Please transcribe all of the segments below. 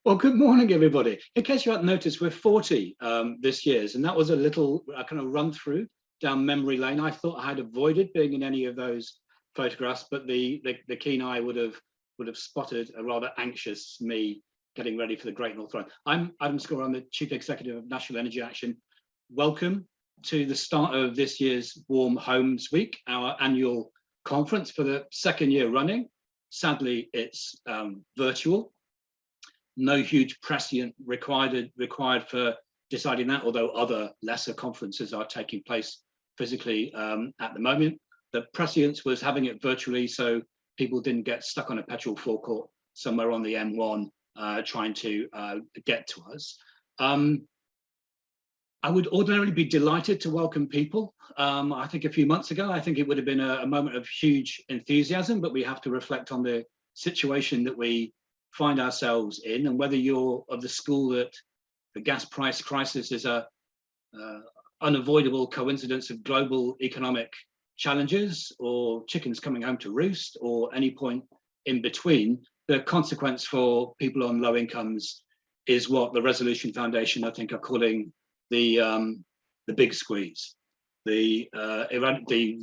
Well, good morning, everybody. In case you hadn't noticed, we're 40 this year, and that was a little kind of run through down memory lane. I thought I had avoided being in any of those photographs, but the keen eye would have spotted a rather anxious me getting ready for the Great North Run. I'm Adam Score. I'm the Chief Executive of National Energy Action. Welcome to the start of this year's Warm Homes Week, our annual conference for the second year running. Sadly, it's virtual. No huge prescient required for deciding that, although other lesser conferences are taking place physically at the moment. The prescience was having it virtually so people didn't get stuck on a petrol forecourt somewhere on the M1 trying to get to us. I would ordinarily be delighted to welcome people. I think a few months ago, I think it would have been a moment of huge enthusiasm, but we have to reflect on the situation that we find ourselves in, and whether you're of the school that the gas price crisis is a unavoidable coincidence of global economic challenges, or chickens coming home to roost, or any point in between, the consequence for people on low incomes is what the Resolution Foundation, I think, are calling the big squeeze, the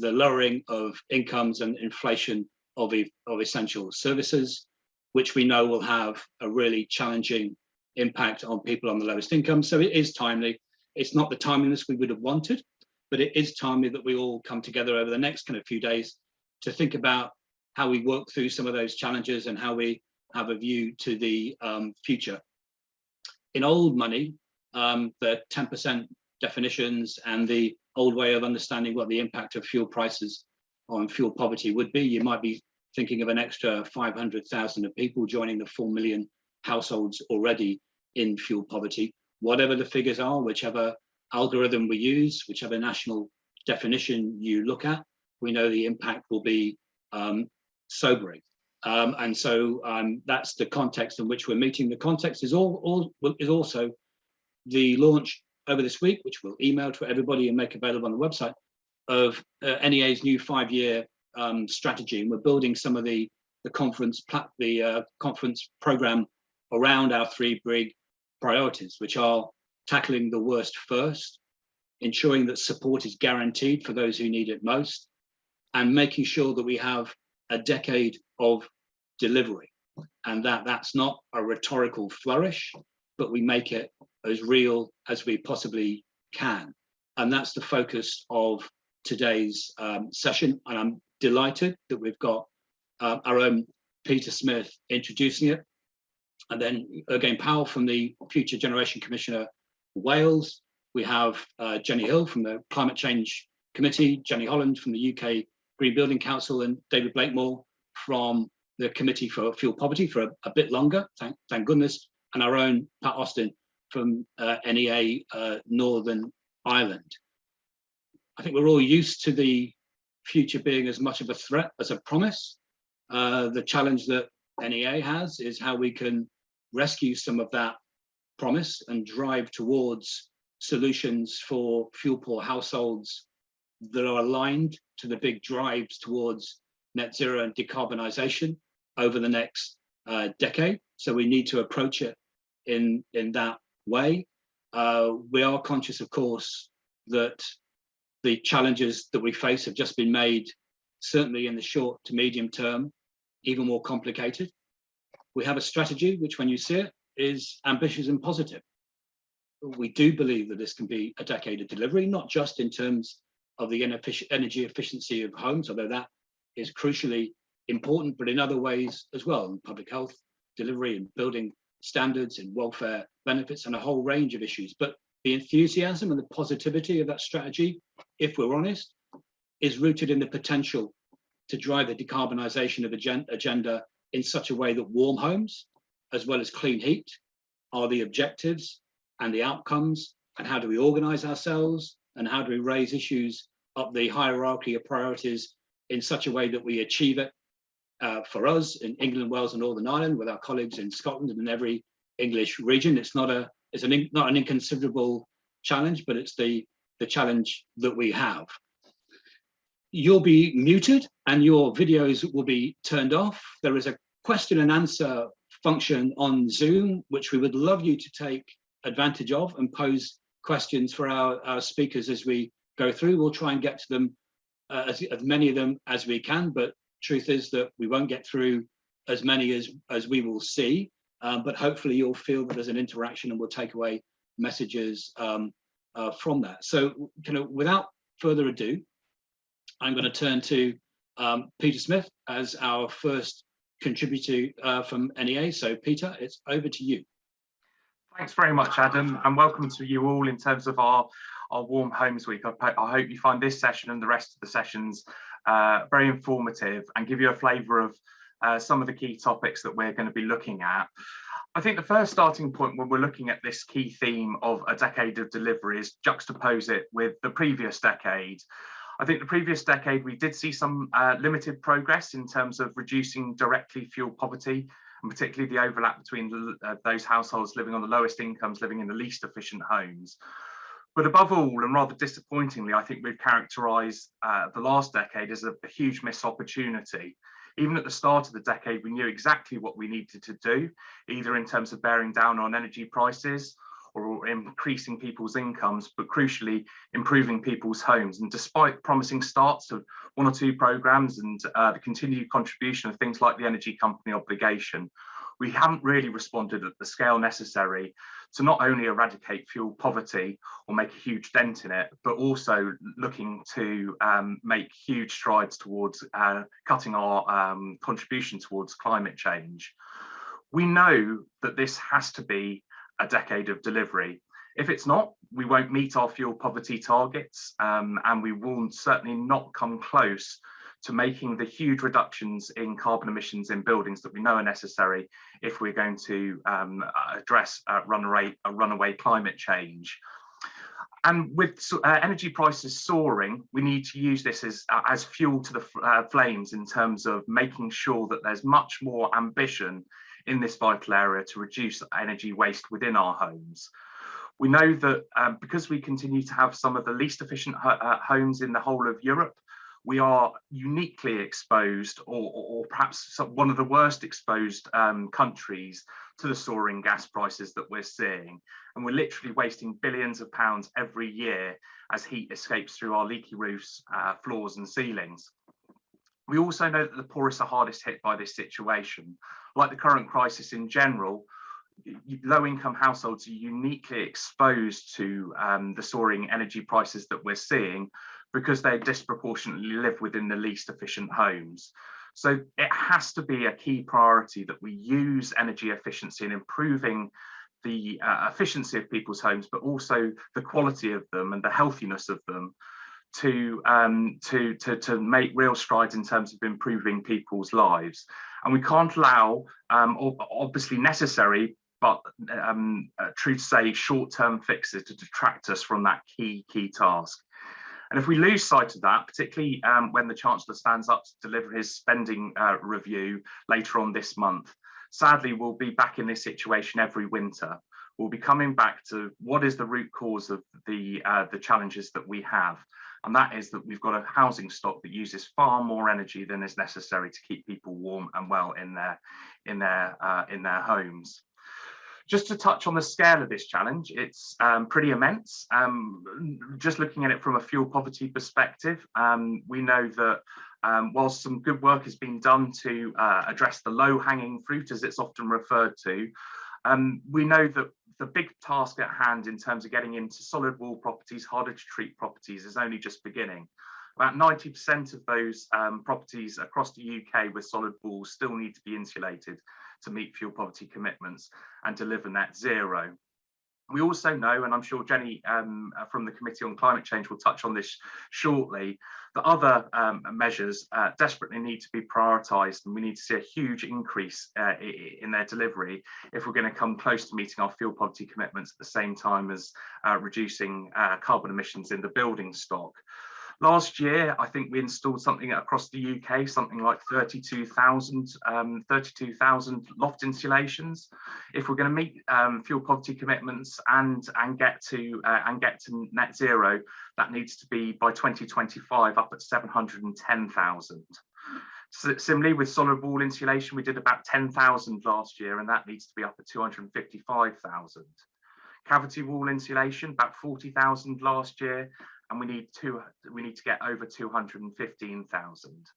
lowering of incomes and inflation of essential services, which we know will have a really challenging impact on people on the lowest income. So it is timely. It's not the timeliness we would have wanted, but it is timely that we all come together over the next kind of few days to think about how we work through some of those challenges and how we have a view to the future. In old money, the 10% definitions and the old way of understanding what the impact of fuel prices on fuel poverty would be, you might be thinking of an extra 500,000 of people joining the 4 million households already in fuel poverty. Whatever the figures are, whichever algorithm we use, whichever national definition you look at, we know the impact will be sobering. And so that's the context in which we're meeting. The context is also the launch over this week, which we'll email to everybody and make available on the website, of NEA's new 5-year strategy, and we're building some of the conference program around our 3 big priorities, which are tackling the worst first, ensuring that support is guaranteed for those who need it most, and making sure that we have a decade of delivery, and that's not a rhetorical flourish, but we make it as real as we possibly can. And that's the focus of today's session, and I'm delighted that we've got our own Peter Smith introducing it, and then again Powell from the Future Generation Commissioner for Wales. We have Jenny Hill from the Climate Change Committee, Jenny Holland from the UK Green Building Council, and David Blakemore from the Committee for Fuel Poverty for a bit longer, thank goodness, and our own Pat Austin from NEA Northern Ireland. I think we're all used to the future being as much of a threat as a promise. The challenge that NEA has is how we can rescue some of that promise and drive towards solutions for fuel poor households that are aligned to the big drives towards net zero and decarbonisation over the next decade. So we need to approach it in that way. We are conscious, of course, that the challenges that we face have just been made, certainly in the short to medium term, even more complicated. We have a strategy which, when you see it, is ambitious and positive. We do believe that this can be a decade of delivery, not just in terms of the energy efficiency of homes, although that is crucially important, but in other ways as well, in public health delivery and building standards and welfare benefits and a whole range of issues. But the enthusiasm and the positivity of that strategy, if we're honest, is rooted in the potential to drive the decarbonisation of agenda in such a way that warm homes, as well as clean heat, are the objectives and the outcomes, and how do we organise ourselves, and how do we raise issues up the hierarchy of priorities in such a way that we achieve it for us in England, Wales and Northern Ireland, with our colleagues in Scotland and in every English region. It's not an inconsiderable challenge, but it's the challenge that we have. You'll be muted and your videos will be turned off. There is a question and answer function on Zoom, which we would love you to take advantage of and pose questions for our speakers as we go through. We'll try and get to them, as many of them as we can, but truth is that we won't get through as many as we will see, but hopefully you'll feel that there's an interaction and we'll take away messages from that. So kind of without further ado, I'm going to turn to Peter Smith as our first contributor from NEA. So Peter, it's over to you. Thanks very much, Adam, and welcome to you all in terms of our Warm Homes Week. I hope you find this session and the rest of the sessions very informative and give you a flavour of some of the key topics that we're going to be looking at. I think the first starting point when we're looking at this key theme of a decade of delivery is juxtapose it with the previous decade. I think the previous decade we did see some limited progress in terms of reducing directly fueled poverty, and particularly the overlap between those households living on the lowest incomes, living in the least efficient homes. But above all, and rather disappointingly, I think we've characterised the last decade as a huge missed opportunity. Even at the start of the decade, we knew exactly what we needed to do, either in terms of bearing down on energy prices or increasing people's incomes, but crucially improving people's homes. And despite promising starts of one or two programmes and the continued contribution of things like the energy company obligation, we haven't really responded at the scale necessary to not only eradicate fuel poverty or make a huge dent in it, but also looking to make huge strides towards cutting our contribution towards climate change. We know that this has to be a decade of delivery. If it's not, we won't meet our fuel poverty targets, and we will certainly not come close to making the huge reductions in carbon emissions in buildings that we know are necessary if we're going to address runaway climate change. And with energy prices soaring, we need to use this as fuel to the flames in terms of making sure that there's much more ambition in this vital area to reduce energy waste within our homes. We know that because we continue to have some of the least efficient homes in the whole of Europe, we are uniquely exposed, or perhaps one of the worst exposed countries to the soaring gas prices that we're seeing. And we're literally wasting billions of pounds every year as heat escapes through our leaky roofs, floors and ceilings. We also know that the poorest are hardest hit by this situation. Like the current crisis in general, low-income households are uniquely exposed to the soaring energy prices that we're seeing because they disproportionately live within the least efficient homes. So it has to be a key priority that we use energy efficiency in improving the efficiency of people's homes, but also the quality of them and the healthiness of them to make real strides in terms of improving people's lives. And we can't allow, obviously necessary, but true to say, short-term fixes to detract us from that key task. And if we lose sight of that, particularly when the Chancellor stands up to deliver his spending review later on this month, sadly, we'll be back in this situation every winter. We'll be coming back to what is the root cause of the challenges that we have. And that is that we've got a housing stock that uses far more energy than is necessary to keep people warm and well in their homes. Just to touch on the scale of this challenge, it's pretty immense. Just looking at it from a fuel poverty perspective, we know that whilst some good work has been done to address the low-hanging fruit, as it's often referred to, we know that the big task at hand in terms of getting into solid wall properties, harder to treat properties, is only just beginning. About 90% of those properties across the UK with solid walls still need to be insulated to meet fuel poverty commitments and deliver net zero. We also know, and I'm sure Jenny from the Committee on Climate Change will touch on this shortly, that other measures desperately need to be prioritised, and we need to see a huge increase in their delivery if we're going to come close to meeting our fuel poverty commitments at the same time as reducing carbon emissions in the building stock. Last year, I think we installed something across the UK, something like 32,000 loft insulations. If we're going to meet fuel poverty commitments and get to net zero, that needs to be by 2025 up at 710,000. Similarly, with solid wall insulation, we did about 10,000 last year, and that needs to be up at 255,000. Cavity wall insulation, about 40,000 last year, and we need to get over 215,000.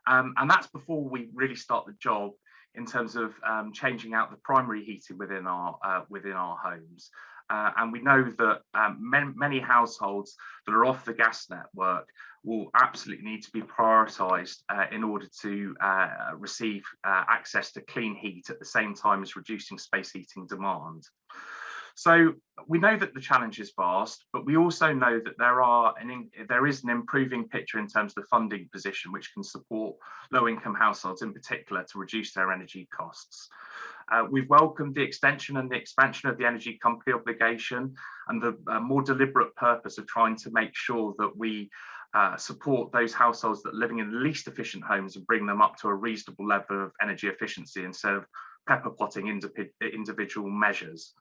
And that's before we really start the job in terms of changing out the primary heating within our homes. And we know that many households that are off the gas network will absolutely need to be prioritised in order to receive access to clean heat at the same time as reducing space heating demand. So we know that the challenge is vast, but we also know that there is an improving picture in terms of the funding position, which can support low-income households in particular to reduce their energy costs. We've welcomed the extension and the expansion of the energy company obligation and the more deliberate purpose of trying to make sure that we support those households that are living in the least efficient homes and bring them up to a reasonable level of energy efficiency instead of pepper potting individual measures.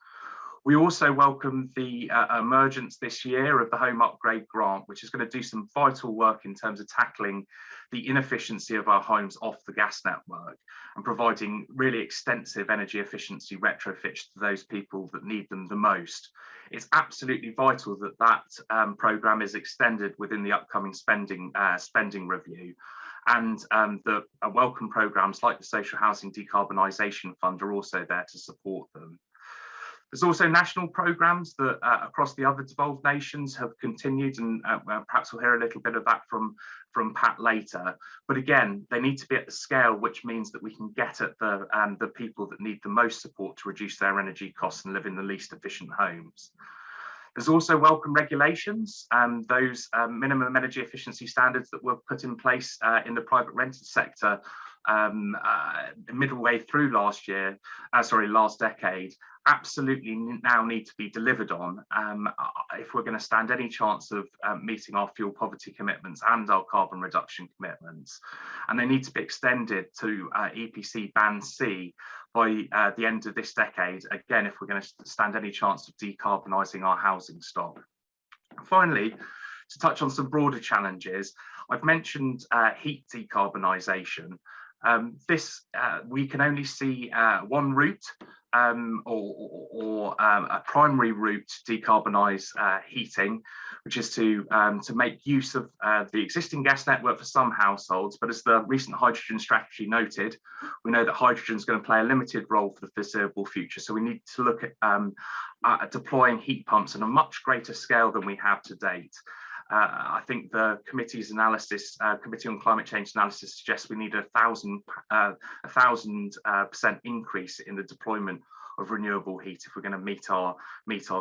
We also welcome the emergence this year of the Home Upgrade Grant, which is going to do some vital work in terms of tackling the inefficiency of our homes off the gas network and providing really extensive energy efficiency retrofits to those people that need them the most. It's absolutely vital that that programme is extended within the upcoming spending review. And the welcome programmes like the Social Housing Decarbonisation Fund are also there to support them. There's also national programmes that across the other devolved nations have continued, and perhaps we'll hear a little bit of that from Pat later. But again, they need to be at the scale which means that we can get at the people that need the most support to reduce their energy costs and live in the least efficient homes. There's also welcome regulations, and those minimum energy efficiency standards that were put in place in the private rented sector midway through last decade, absolutely now need to be delivered on if we're going to stand any chance of meeting our fuel poverty commitments and our carbon reduction commitments. And they need to be extended to EPC Band C by the end of this decade, again, if we're going to stand any chance of decarbonising our housing stock. Finally, to touch on some broader challenges, I've mentioned heat decarbonisation. We can only see one route or a primary route to decarbonise heating, which is to make use of the existing gas network for some households. But as the recent hydrogen strategy noted, we know that hydrogen is going to play a limited role for the foreseeable future. So we need to look at deploying heat pumps on a much greater scale than we have to date. I think the committee's analysis, Committee on Climate Change analysis, suggests we need a 1,000% increase in the deployment of renewable heat if we're going to meet our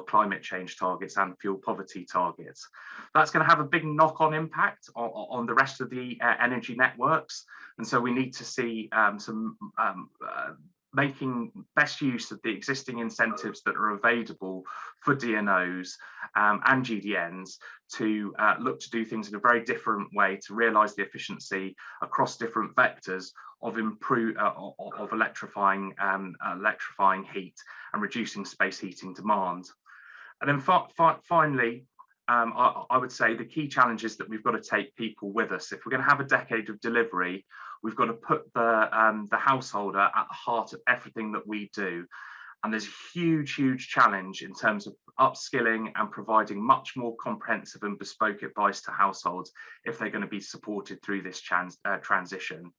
climate change targets and fuel poverty targets. That's going to have a big knock-on impact on the rest of the energy networks, and so we need to see making best use of the existing incentives that are available for DNOs and GDNs to look to do things in a very different way to realise the efficiency across different vectors of electrifying heat and reducing space heating demand. And then finally, I would say the key challenge is that we've got to take people with us. If we're going to have a decade of delivery, we've got to put the householder at the heart of everything that we do. And there's a huge challenge in terms of upskilling and providing much more comprehensive and bespoke advice to households if they're going to be supported through this transition.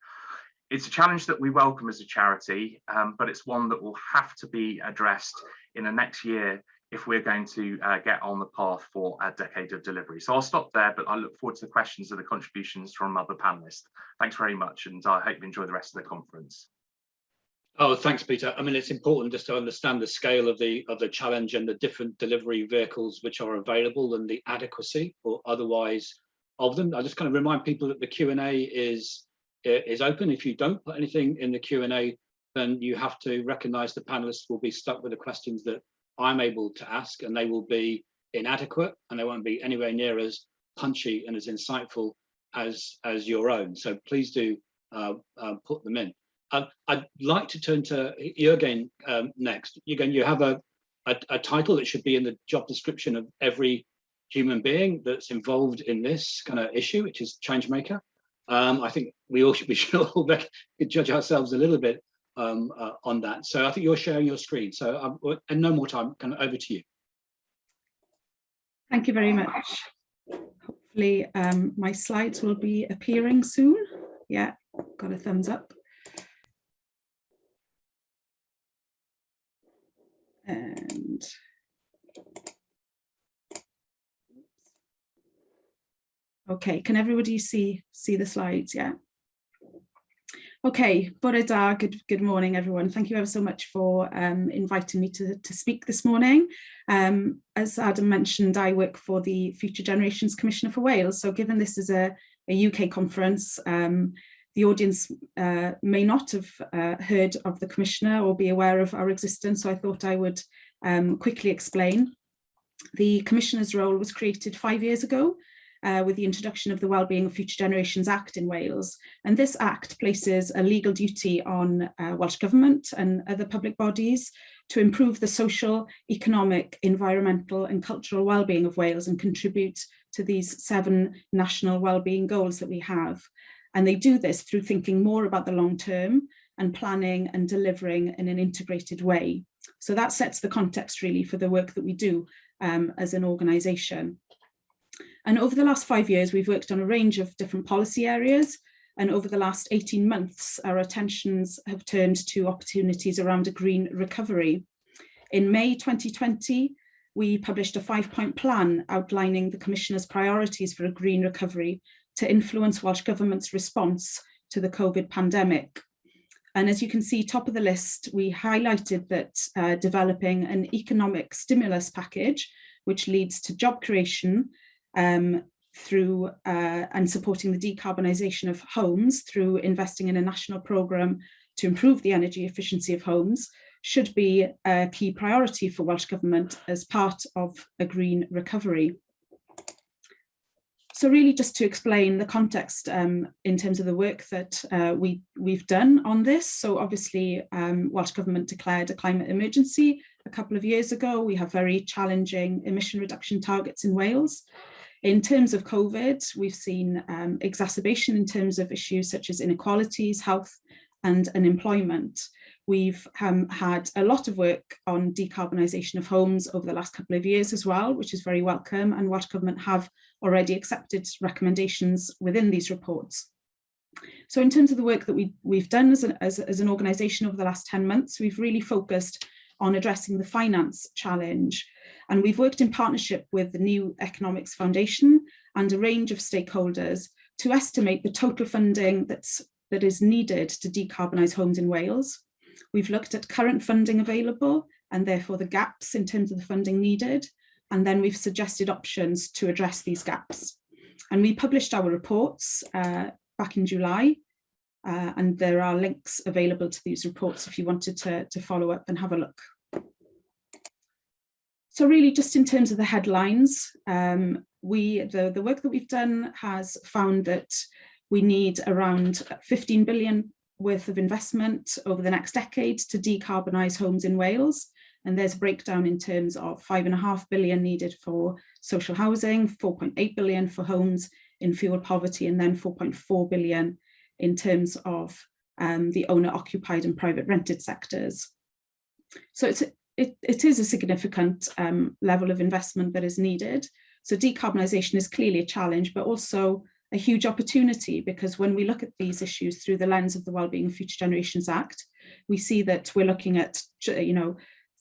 It's a challenge that we welcome as a charity, but it's one that will have to be addressed in the next year if we're going to get on the path for a decade of delivery. So I'll stop there, but I look forward to the questions and the contributions from other panelists. Thanks very much, and I hope you enjoy the rest of the conference. Oh, thanks, Peter. I mean, it's important just to understand the scale of the challenge and the different delivery vehicles which are available and the adequacy or otherwise of them. I just kind of remind people that the Q&A is open. If you don't put anything in the Q&A, then you have to recognise the panelists will be stuck with the questions that I'm able to ask, and they will be inadequate and they won't be anywhere near as punchy and as insightful as your own. So please do put them in. I'd like to turn to Jürgen next. Jürgen, you have a title that should be in the job description of every human being that's involved in this kind of issue, which is change maker. I think we should all judge ourselves a little bit on that. So I think you're sharing your screen. So and no more time, kind of over to you. Thank you very much. Hopefully my slides will be appearing soon. Yeah, got a thumbs up. And okay, can everybody see the slides? Yeah. Okay, bore da, good morning, everyone. Thank you ever so much for inviting me to speak this morning. As Adam mentioned, I work for the Future Generations Commissioner for Wales. So given this is a UK conference, the audience may not have heard of the Commissioner or be aware of our existence. So I thought I would quickly explain. The Commissioner's role was created 5 years ago with the introduction of the Wellbeing of Future Generations Act in Wales. And this act places a legal duty on Welsh Government and other public bodies to improve the social, economic, environmental and cultural wellbeing of Wales and contribute to these 7 national wellbeing goals that we have. And they do this through thinking more about the long term and planning and delivering in an integrated way. So that sets the context really for the work that we do as an organisation. And over the last 5 years, we've worked on a range of different policy areas. And over the last 18 months, our attentions have turned to opportunities around a green recovery. In May 2020, we published a 5-point plan outlining the Commissioner's priorities for a green recovery to influence Welsh Government's response to the COVID pandemic. And as you can see, top of the list, we highlighted that developing an economic stimulus package, which leads to job creation, through and supporting the decarbonisation of homes through investing in a national programme to improve the energy efficiency of homes, should be a key priority for Welsh Government as part of a green recovery. So really just to explain the context in terms of the work that we've done on this. So obviously Welsh Government declared a climate emergency a couple of years ago. We have very challenging emission reduction targets in Wales. In terms of COVID, we've seen exacerbation in terms of issues such as inequalities, health and unemployment. We've had a lot of work on decarbonisation of homes over the last couple of years as well, which is very welcome, and Welsh Government have already accepted recommendations within these reports. So in terms of the work that we've done as an organisation over the last 10 months, we've really focused on addressing the finance challenge. And we've worked in partnership with the New Economics Foundation and a range of stakeholders to estimate the total funding that is needed to decarbonise homes in Wales. We've looked at current funding available and therefore the gaps in terms of the funding needed. And then we've suggested options to address these gaps. And we published our reports back in July. And there are links available to these reports if you wanted to follow up and have a look. So really just in terms of the headlines, the work that we've done has found that we need around 15 billion worth of investment over the next decade to decarbonise homes in Wales. And there's a breakdown in terms of 5.5 billion needed for social housing, 4.8 billion for homes in fuel poverty, and then 4.4 billion in terms of the owner-occupied and private rented sectors. So it is a significant level of investment that is needed. So decarbonisation is clearly a challenge, but also a huge opportunity, because when we look at these issues through the lens of the Wellbeing of Future Generations Act, we see that we're looking at,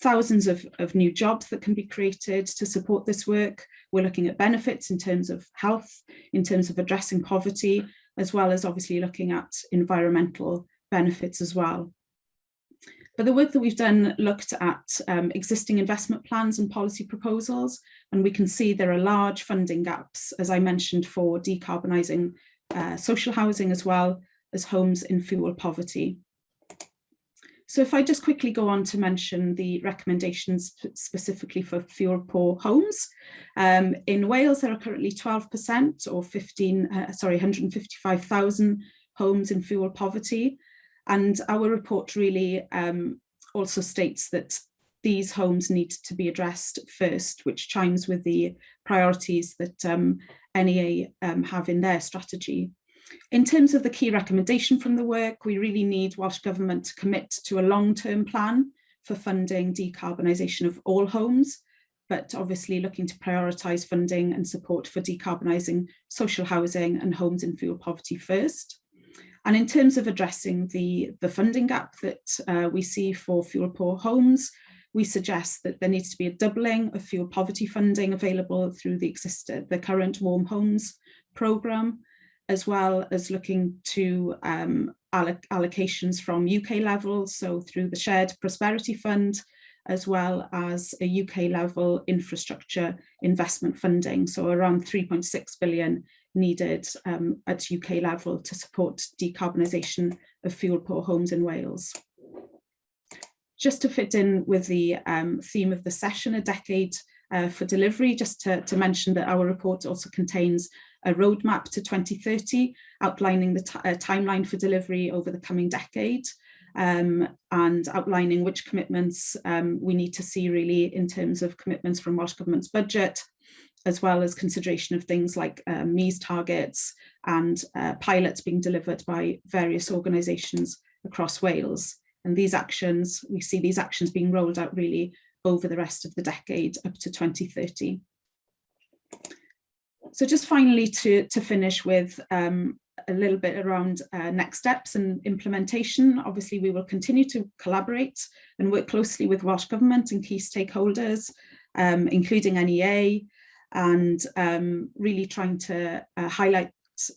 thousands of new jobs that can be created to support this work. We're looking at benefits in terms of health, in terms of addressing poverty, as well as obviously looking at environmental benefits as well. But the work that we've done looked at existing investment plans and policy proposals, and we can see there are large funding gaps, as I mentioned, for decarbonising social housing as well as homes in fuel poverty. So if I just quickly go on to mention the recommendations specifically for fuel poor homes. In Wales, there are currently 12% or 155,000 homes in fuel poverty. And our report really also states that these homes need to be addressed first, which chimes with the priorities that NEA have in their strategy. In terms of the key recommendation from the work, we really need Welsh Government to commit to a long-term plan for funding decarbonisation of all homes, but obviously looking to prioritise funding and support for decarbonising social housing and homes in fuel poverty first. And in terms of addressing the funding gap that we see for fuel poor homes, we suggest that there needs to be a doubling of fuel poverty funding available through the current Warm Homes programme, as well as looking to allocations from UK level, so through the Shared Prosperity Fund, as well as a UK level infrastructure investment funding, so around 3.6 billion needed at UK level to support decarbonisation of fuel poor homes in Wales. Just to fit in with the theme of the session, a decade for delivery, just to mention that our report also contains a roadmap to 2030, outlining the timeline for delivery over the coming decade, and outlining which commitments we need to see really in terms of commitments from Welsh Government's budget, as well as consideration of things like MEES targets and pilots being delivered by various organisations across Wales. And these actions, we see these actions being rolled out really over the rest of the decade up to 2030. So just finally to finish with a little bit around next steps and implementation. Obviously, we will continue to collaborate and work closely with Welsh Government and key stakeholders, including NEA, and really trying to highlight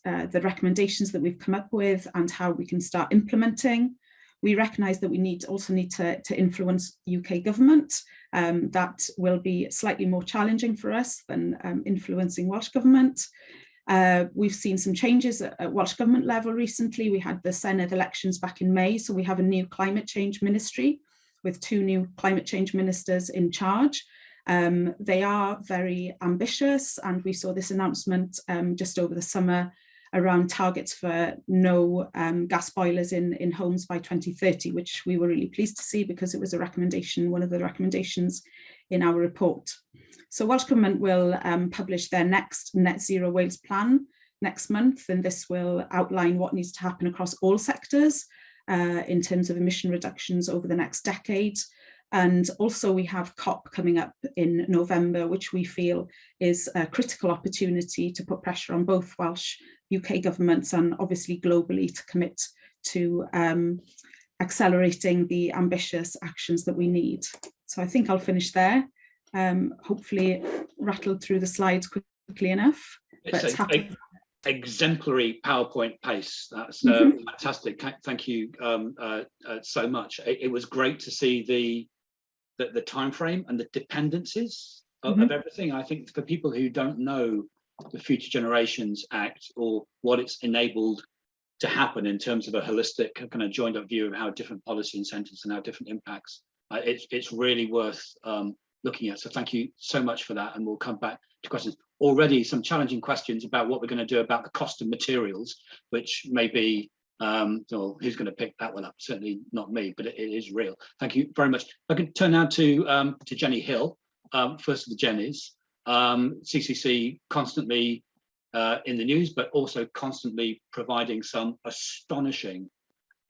the recommendations that we've come up with and how we can start implementing. We recognise that we also need to influence UK government. That will be slightly more challenging for us than influencing Welsh Government. We've seen some changes at Welsh Government level recently. We had the Senedd elections back in May, so we have a new climate change ministry with 2 new climate change ministers in charge. They are very ambitious, and we saw this announcement just over the summer around targets for no gas boilers in homes by 2030, which we were really pleased to see because it was a recommendation, one of the recommendations in our report. So Welsh Government will publish their next Net Zero Wales plan next month, and this will outline what needs to happen across all sectors in terms of emission reductions over the next decade. And also we have COP coming up in November, which we feel is a critical opportunity to put pressure on both Welsh, UK governments and obviously globally to commit to accelerating the ambitious actions that we need. So I think I'll finish there. Hopefully rattled through the slides quickly enough. It's an exemplary PowerPoint pace. That's fantastic. Thank you so much. It was great to see the time frame and the dependencies of everything. I think for people who don't know the Future Generations Act or what it's enabled to happen in terms of a holistic kind of joined up view of how different policy incentives and how different impacts, it's really worth looking at. So thank you so much for that, and we'll come back to questions. Already some challenging questions about what we're going to do about the cost of materials, which may be well, who's going to pick that one up? Certainly not me, but it is real. Thank you very much. I can turn now to Jenny Hill, first of the Jennies. CCC constantly in the news, but also constantly providing some astonishing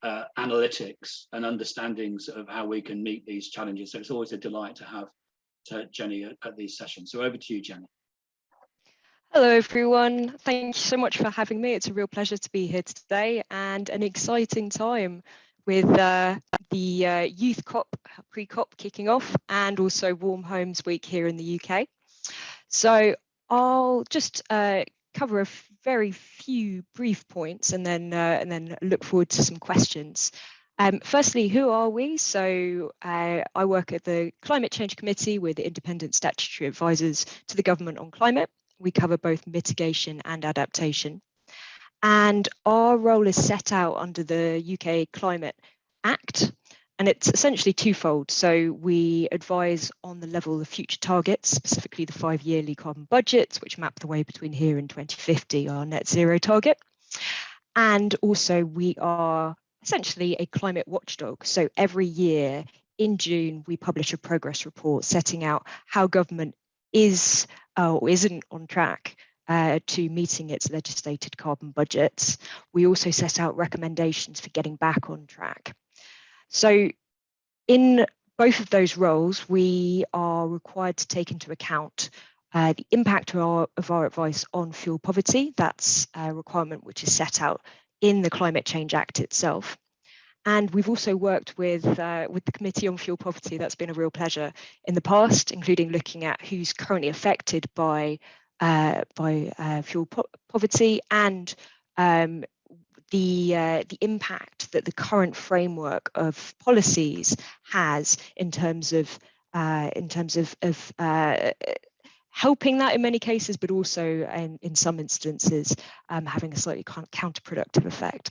analytics and understandings of how we can meet these challenges. So it's always a delight to have Jenny at these sessions. So over to you, Jenny. Hello everyone, thank you so much for having me. It's a real pleasure to be here today, and an exciting time with the Youth COP, pre-COP kicking off, and also Warm Homes Week here in the UK. So I'll just cover a very few brief points and then look forward to some questions. Firstly, who are we? So I work at the Climate Change Committee. We're the independent statutory advisors to the government on climate. We cover both mitigation and adaptation. And our role is set out under the UK Climate Act, and it's essentially twofold. So we advise on the level of future targets, specifically the 5-yearly carbon budgets, which map the way between here and 2050, our net zero target. And also we are essentially a climate watchdog. So every year in June, we publish a progress report setting out how government is or isn't on track to meeting its legislated carbon budgets, we also set out recommendations for getting back on track. So in both of those roles, we are required to take into account the impact of our advice on fuel poverty. That's a requirement which is set out in the Climate Change Act itself. And we've also worked with the Committee on Fuel Poverty. That's been a real pleasure in the past, including looking at who's currently affected by fuel poverty and the impact that the current framework of policies has in terms of helping that in many cases, but also in some instances having a slightly counterproductive effect.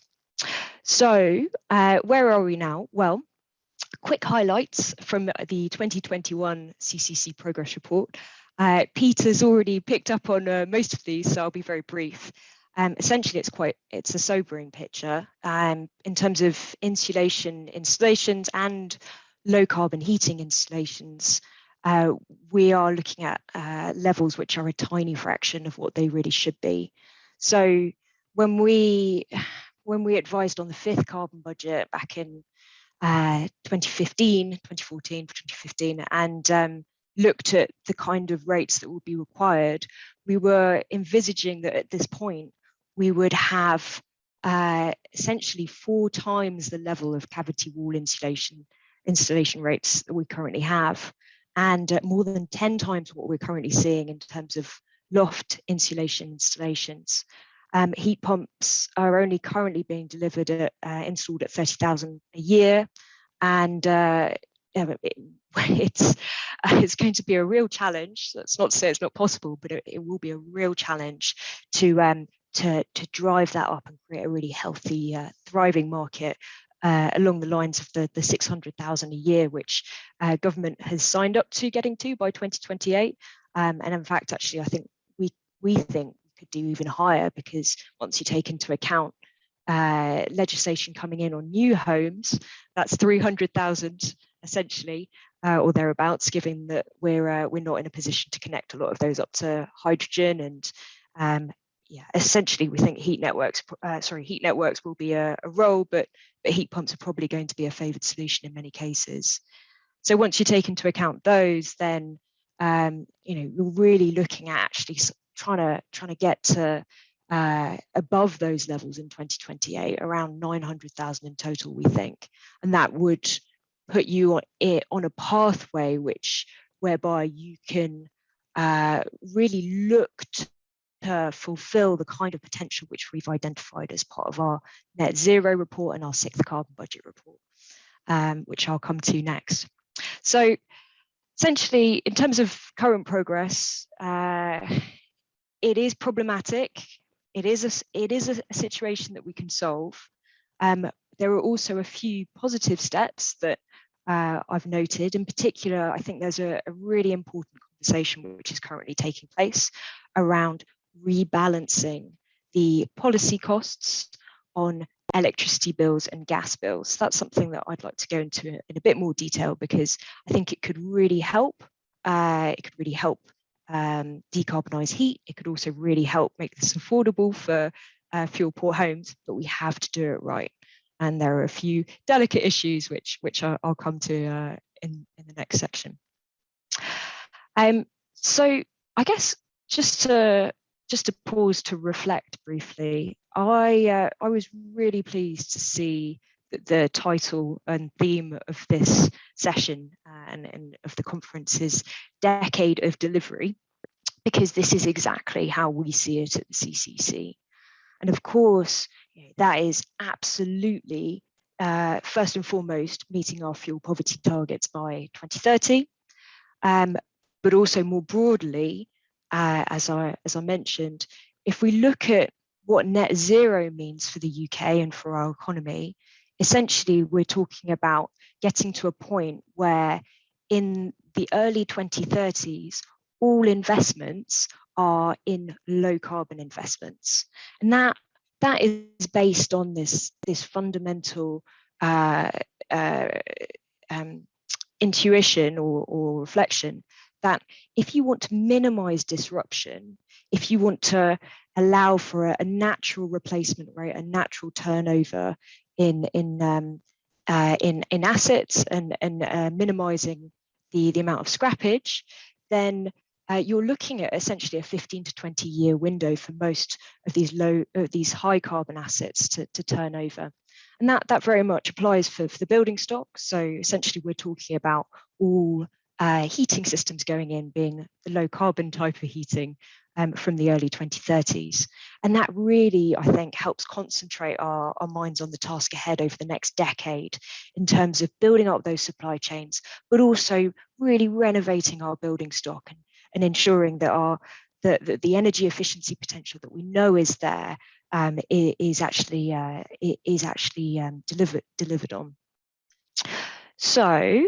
So where are we now? Well, quick highlights from the 2021 CCC progress report. Peter's already picked up on most of these, so I'll be very brief. Essentially, it's a sobering picture in terms of insulation installations and low carbon heating installations. We are looking at levels which are a tiny fraction of what they really should be. So when we advised on the 5th carbon budget back in 2015, and looked at the kind of rates that would be required, we were envisaging that at this point we would have essentially 4 times the level of cavity wall installation rates that we currently have, and more than 10 times what we're currently seeing in terms of loft insulation installations. Heat pumps are only currently being delivered installed at 30,000 a year, and it's going to be a real challenge. That's not to say it's not possible, but it will be a real challenge to drive that up and create a really healthy, thriving market along the lines of the 600,000 a year, which government has signed up to getting to by 2028. And in fact, actually, I think we think we could do even higher, because once you take into account legislation coming in on new homes, that's 300,000 essentially, or thereabouts, given that we're not in a position to connect a lot of those up to hydrogen. And yeah, essentially we think heat networks will be a role, but heat pumps are probably going to be a favoured solution in many cases. So once you take into account those, then you're really looking at actually trying to get to above those levels in 2028, around 900,000 in total, we think, and that would put you on a pathway whereby you can really look to fulfill the kind of potential which we've identified as part of our net zero report and our 6th carbon budget report, which I'll come to next. So essentially, in terms of current progress, it is problematic. It is a situation that we can solve. There are also a few positive steps that I've noted. In particular, I think there's a really important conversation which is currently taking place around rebalancing the policy costs on electricity bills and gas bills. That's something that I'd like to go into in a bit more detail, because I think it could really help. It could really help decarbonise heat. It could also really help make this affordable for fuel poor homes, but we have to do it right. And there are a few delicate issues which I'll come to in the next section. So I guess just to pause to reflect briefly, I was really pleased to see that the title and theme of this session and of the conference is Decade of Delivery, because this is exactly how we see it at the CCC. And of course, that is absolutely, first and foremost, meeting our fuel poverty targets by 2030, but also more broadly, as I mentioned, if we look at what net zero means for the UK and for our economy, essentially we're talking about getting to a point where in the early 2030s, all investments are in low carbon investments. And that is based on this fundamental intuition or reflection that if you want to minimize disruption, if you want to allow for a natural replacement rate, a natural turnover in assets and minimizing the amount of scrappage, then you're looking at essentially a 15 to 20 year window for most of these high carbon assets to turn over. And that very much applies for the building stock. So essentially we're talking about all heating systems going in being the low carbon type of heating from the early 2030s. And that really, I think, helps concentrate our minds on the task ahead over the next decade in terms of building up those supply chains, but also really renovating our building stock and ensuring that the energy efficiency potential that we know is there is actually delivered on. So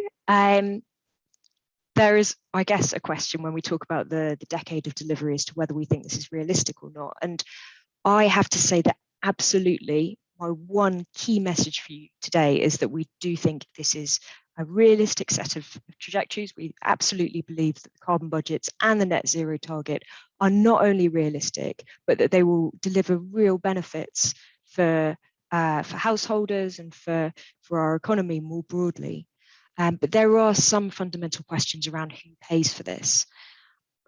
there is, I guess, a question when we talk about the decade of delivery as to whether we think this is realistic or not. And I have to say that absolutely, my one key message for you today is that we do think this is a realistic set of trajectories. We absolutely believe that the carbon budgets and the net zero target are not only realistic, but that they will deliver real benefits for householders and for our economy more broadly. But there are some fundamental questions around who pays for this.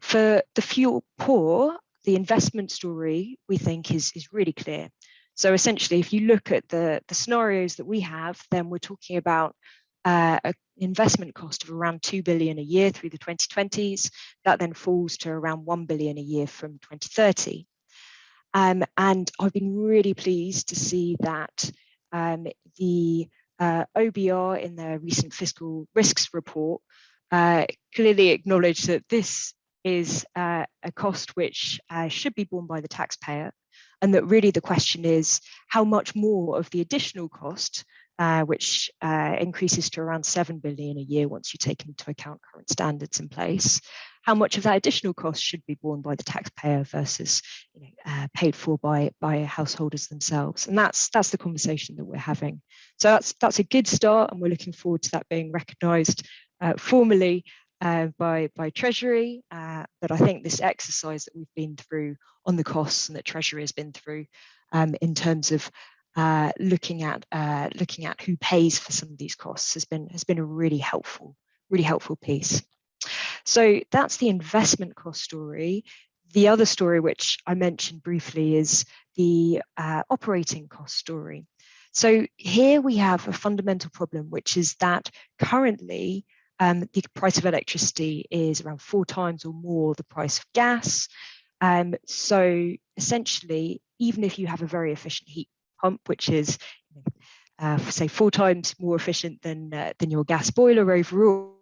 For the fuel poor, the investment story, we think, is really clear. So essentially, if you look at the scenarios that we have, then we're talking about an investment cost of around 2 billion a year through the 2020s. That then falls to around 1 billion a year from 2030. And I've been really pleased to see that the OBR in their recent fiscal risks report clearly acknowledged that this is a cost which should be borne by the taxpayer, and that really the question is how much more of the additional cost, which increases to around 7 billion a year once you take into account current standards in place, how much of that additional cost should be borne by the taxpayer versus paid for by householders themselves. And that's the conversation that we're having. So that's a good start, and we're looking forward to that being recognised formally by Treasury. But I think this exercise that we've been through on the costs and that Treasury has been through in terms of looking at who pays for some of these costs has been a really helpful piece. So that's the investment cost story. The other story, which I mentioned briefly, is the operating cost story. So here we have a fundamental problem, which is that currently the price of electricity is around 4 times or more the price of gas. So essentially, even if you have a very efficient heat pump, which is say 4 times more efficient than your gas boiler overall,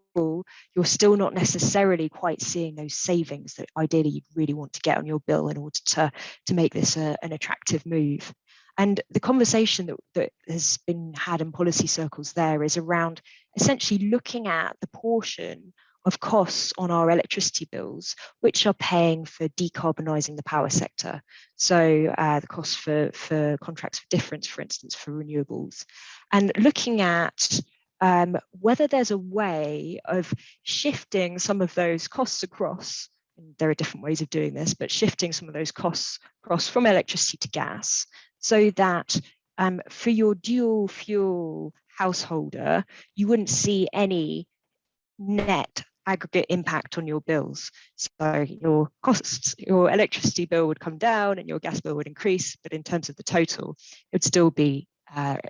you're still not necessarily quite seeing those savings that ideally you'd really want to get on your bill in order to make this an attractive move. And the conversation that has been had in policy circles there is around essentially looking at the portion of costs on our electricity bills which are paying for decarbonising the power sector. So the costs for contracts for difference, for instance, for renewables, and looking at whether there's a way of shifting some of those costs across. And there are different ways of doing this, but shifting some of those costs across from electricity to gas, so that for your dual fuel householder, you wouldn't see any net aggregate impact on your bills. So your costs, your electricity bill would come down and your gas bill would increase, but in terms of the total, it would still be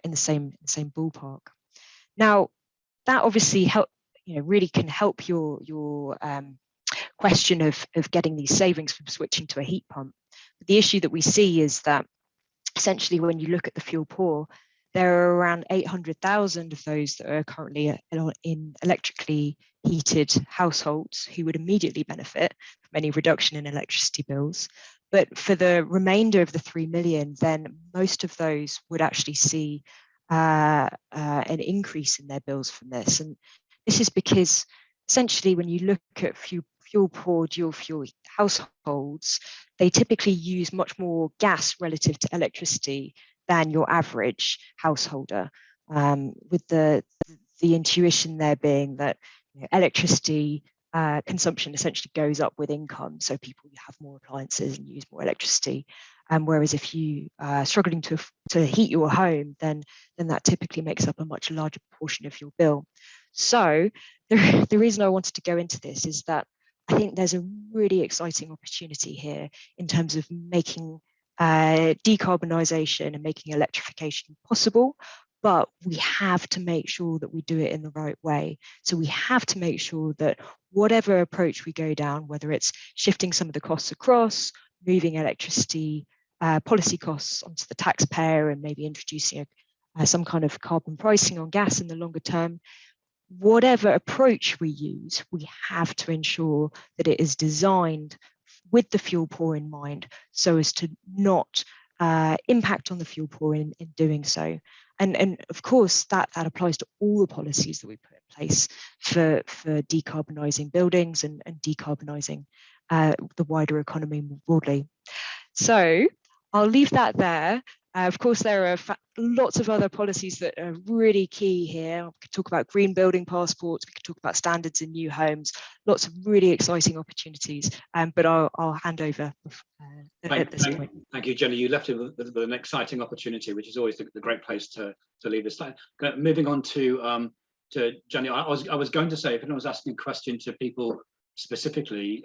in the same ballpark. Now, that obviously really can help your question of getting these savings from switching to a heat pump. But the issue that we see is that essentially when you look at the fuel poor, there are around 800,000 of those that are currently in electrically heated households who would immediately benefit from any reduction in electricity bills. But for the remainder of the 3 million, then most of those would actually see an increase in their bills from this. And this is because essentially when you look at fuel poor dual fuel households, they typically use much more gas relative to electricity than your average householder, with the intuition there being that electricity consumption essentially goes up with income. So people have more appliances and use more electricity. Whereas if you are struggling to heat your home, then that typically makes up a much larger portion of your bill. So the reason I wanted to go into this is that I think there's a really exciting opportunity here in terms of making decarbonisation and making electrification possible. But we have to make sure that we do it in the right way. So we have to make sure that whatever approach we go down, whether it's shifting some of the costs across, moving electricity policy costs onto the taxpayer, and maybe introducing some kind of carbon pricing on gas in the longer term, whatever approach we use, we have to ensure that it is designed with the fuel poor in mind, so as to not impact on the fuel poor in doing so. And of course, that applies to all the policies that we put in place for decarbonising buildings and decarbonising the wider economy more broadly. So I'll leave that there. Of course, there are lots of other policies that are really key here. We could talk about green building passports, we could talk about standards in new homes, lots of really exciting opportunities, but I'll hand over at this point. Thank you, Jenny. You left it with an exciting opportunity, which is always the great place to leave this. Moving on to Jenny, I was going to say, if anyone was asking a question to people specifically,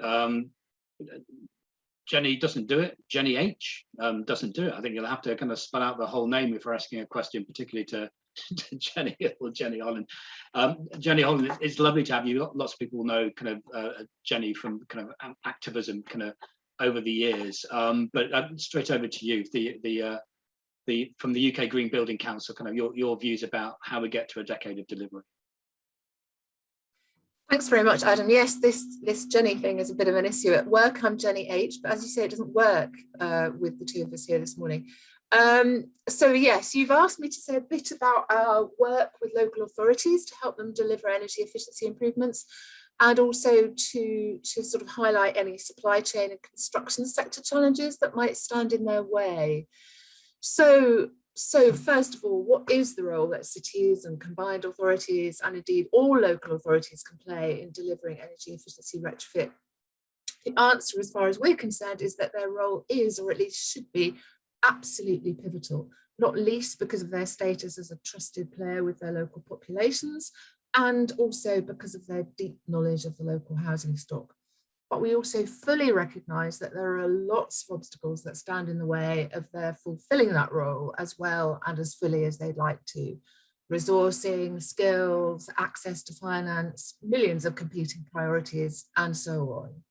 Jenny doesn't do it. Jenny H doesn't do it. I think you'll have to kind of spell out the whole name if we're asking a question, particularly to Jenny or Jenny Holland. Jenny Holland, it's lovely to have you. Lots of people know kind of Jenny from kind of activism kind of over the years. But straight over to you, from the UK Green Building Council, kind of your views about how we get to a decade of delivery. Thanks very much, Adam. Yes, this Jenny thing is a bit of an issue at work. I'm Jenny H, but as you say, it doesn't work with the two of us here this morning. So yes, you've asked me to say a bit about our work with local authorities to help them deliver energy efficiency improvements, and also to sort of highlight any supply chain and construction sector challenges that might stand in their way. So first of all, what is the role that cities and combined authorities, and indeed all local authorities, can play in delivering energy efficiency retrofit? The answer, as far as we're concerned, is that their role is, or at least should be, absolutely pivotal, not least because of their status as a trusted player with their local populations, and also because of their deep knowledge of the local housing stock. But we also fully recognise that there are lots of obstacles that stand in the way of their fulfilling that role as well and as fully as they'd like to. Resourcing, skills, access to finance, millions of competing priorities, and so on.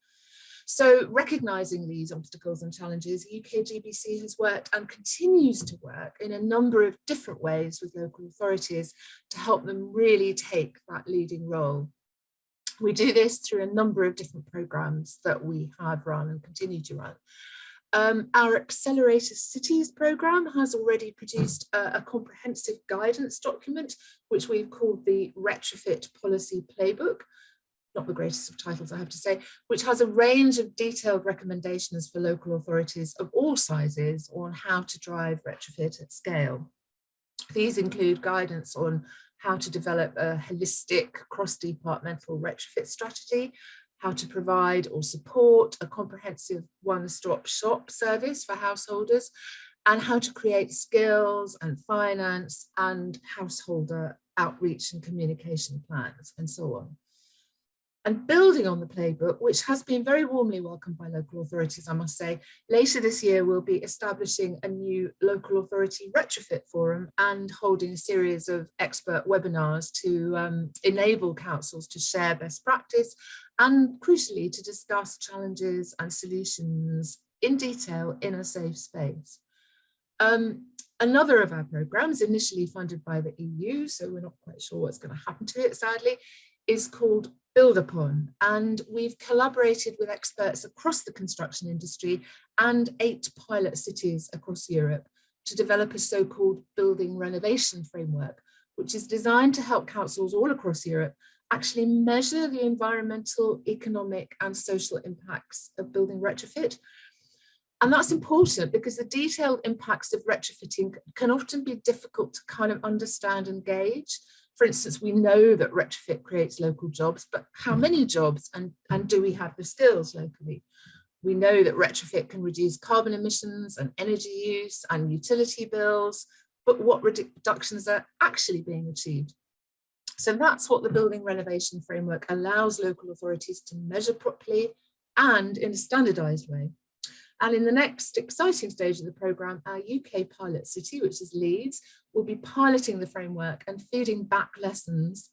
So recognising these obstacles and challenges, UKGBC has worked and continues to work in a number of different ways with local authorities to help them really take that leading role. We do this through a number of different programmes that we have run and continue to run. Our Accelerator Cities programme has already produced a comprehensive guidance document, which we've called the Retrofit Policy Playbook. Not the greatest of titles, I have to say, which has a range of detailed recommendations for local authorities of all sizes on how to drive retrofit at scale. These include guidance on how to develop a holistic cross-departmental retrofit strategy, how to provide or support a comprehensive one-stop shop service for householders, and how to create skills and finance and householder outreach and communication plans, and so on. And building on the playbook, which has been very warmly welcomed by local authorities, I must say, later this year we'll be establishing a new local authority retrofit forum and holding a series of expert webinars to enable councils to share best practice and, crucially, to discuss challenges and solutions in detail in a safe space. Another of our programmes, initially funded by the EU, so we're not quite sure what's going to happen to it, sadly, is called Build Upon, and we've collaborated with experts across the construction industry and 8 pilot cities across Europe to develop a so-called building renovation framework, which is designed to help councils all across Europe actually measure the environmental, economic and social impacts of building retrofit. And that's important because the detailed impacts of retrofitting can often be difficult to kind of understand and gauge. For instance, we know that retrofit creates local jobs, but how many jobs, and do we have the skills locally? We know that retrofit can reduce carbon emissions and energy use and utility bills, but what reductions are actually being achieved? So that's what the building renovation framework allows local authorities to measure properly and in a standardised way. And in the next exciting stage of the programme, our UK pilot city, which is Leeds, will be piloting the framework and feeding back lessons